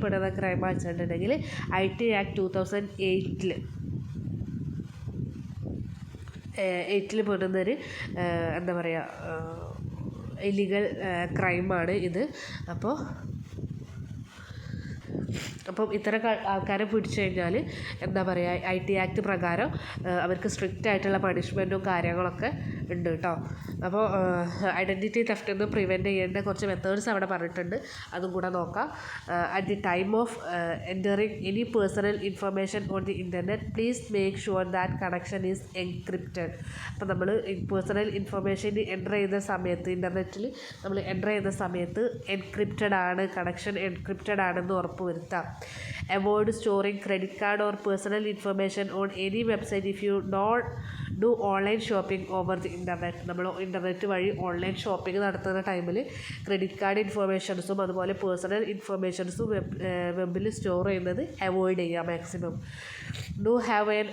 പെടുന്ന ക്രൈം വെച്ചിട്ടുണ്ടെങ്കിൽ IT ആക്ട് 2008 പെടുന്നൊരു എന്താ പറയുക ഇല്ലീഗൽ ക്രൈമാണ് ഇത്. അപ്പം ഇത്തരം ആൾക്കാരെ പിടിച്ചു കഴിഞ്ഞാൽ എന്താ പറയുക, IT ആക്ട് പ്രകാരം അവർക്ക് സ്ട്രിക്റ്റ് ആയിട്ടുള്ള പണിഷ്മെൻറ്റും കാര്യങ്ങളൊക്കെ ഉണ്ട് കേട്ടോ. അപ്പോൾ ഐഡൻറ്റിറ്റി തെഫ്റ്റ് നിന്ന് പ്രിവെൻറ്റ് ചെയ്യേണ്ട കുറച്ച് മെത്തേഡ്സ് അവിടെ പറഞ്ഞിട്ടുണ്ട്, അതും കൂടെ നോക്കാം. At the time of entering any personal information on the internet, please make sure that connection is encrypted. അപ്പോൾ നമ്മൾ പേഴ്സണൽ ഇൻഫർമേഷൻ എൻ്റർ ചെയ്യുന്ന സമയത്ത്, ഇൻ്റർനെറ്റിൽ നമ്മൾ എൻ്റർ ചെയ്യുന്ന സമയത്ത് എൻക്രിപ്റ്റഡ് ആണ്, കണക്ഷൻ എൻക്രിപ്റ്റഡ് ആണെന്ന് ഉറപ്പ് വരുത്താം. Avoid storing credit card or personal information on any website if you don't do online shopping over the internet. നമ്മൾ ഇൻ്റർനെറ്റ് വഴി ഓൺലൈൻ ഷോപ്പിംഗ് നടത്തുന്ന ടൈമിൽ ക്രെഡിറ്റ് കാർഡ് ഇൻഫർമേഷൻസും അതുപോലെ പേഴ്സണൽ ഇൻഫർമേഷൻസും വെബിൽ സ്റ്റോർ ചെയ്യുന്നത് അവോയ്ഡ് ചെയ്യുക maximum. Do have an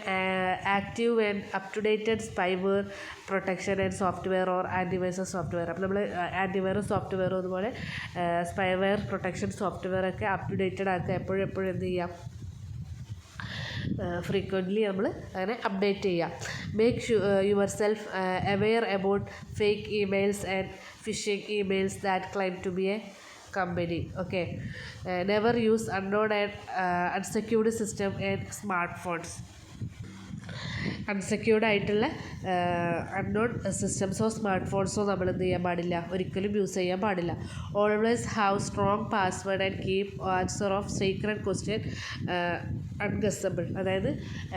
active and up to dated spyware protection and software or antivirus software. അപ്പോൾ നമ്മൾ ആൻറ്റിവൈറസ് സോഫ്റ്റ്വെയറും അതുപോലെ സ്പൈവെയർ പ്രൊട്ടക്ഷൻ സോഫ്റ്റ്വെയർ ഒക്കെ അപ് ടു ഡേറ്റഡ് ആക്കുക. എപ്പോഴും എന്ത് ചെയ്യാം, ഫ്രീക്വൻ്റ്ലി നമ്മൾ അങ്ങനെ അപ്ഡേറ്റ് ചെയ്യുക. Make yourself aware about fake emails and phishing emails that claim to be a company. Okay, never use unknown and unsecured system and smartphones. Unsecured ആയിട്ടുള്ള unknown സിസ്റ്റംസോ smart ഫോൺസോ നമ്മൾ എന്ത് ചെയ്യാൻ പാടില്ല, ഒരിക്കലും യൂസ് ചെയ്യാൻ പാടില്ല. Always have strong password and keep answer of secret question unguessable. അതായത്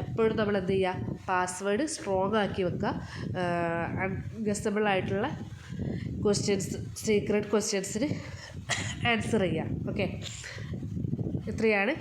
എപ്പോഴും നമ്മൾ എന്ത് ചെയ്യുക, പാസ്വേഡ് സ്ട്രോങ് ആക്കി വെക്കുക. അൺഗസബിൾ ആയിട്ടുള്ള ക്വസ്റ്റ്യൻസ്, സീക്രട്ട് ക്വസ്റ്റ്യൻസിന് ആൻസർ ചെയ്യുക. ഓക്കെ, ഇത്രയാണ്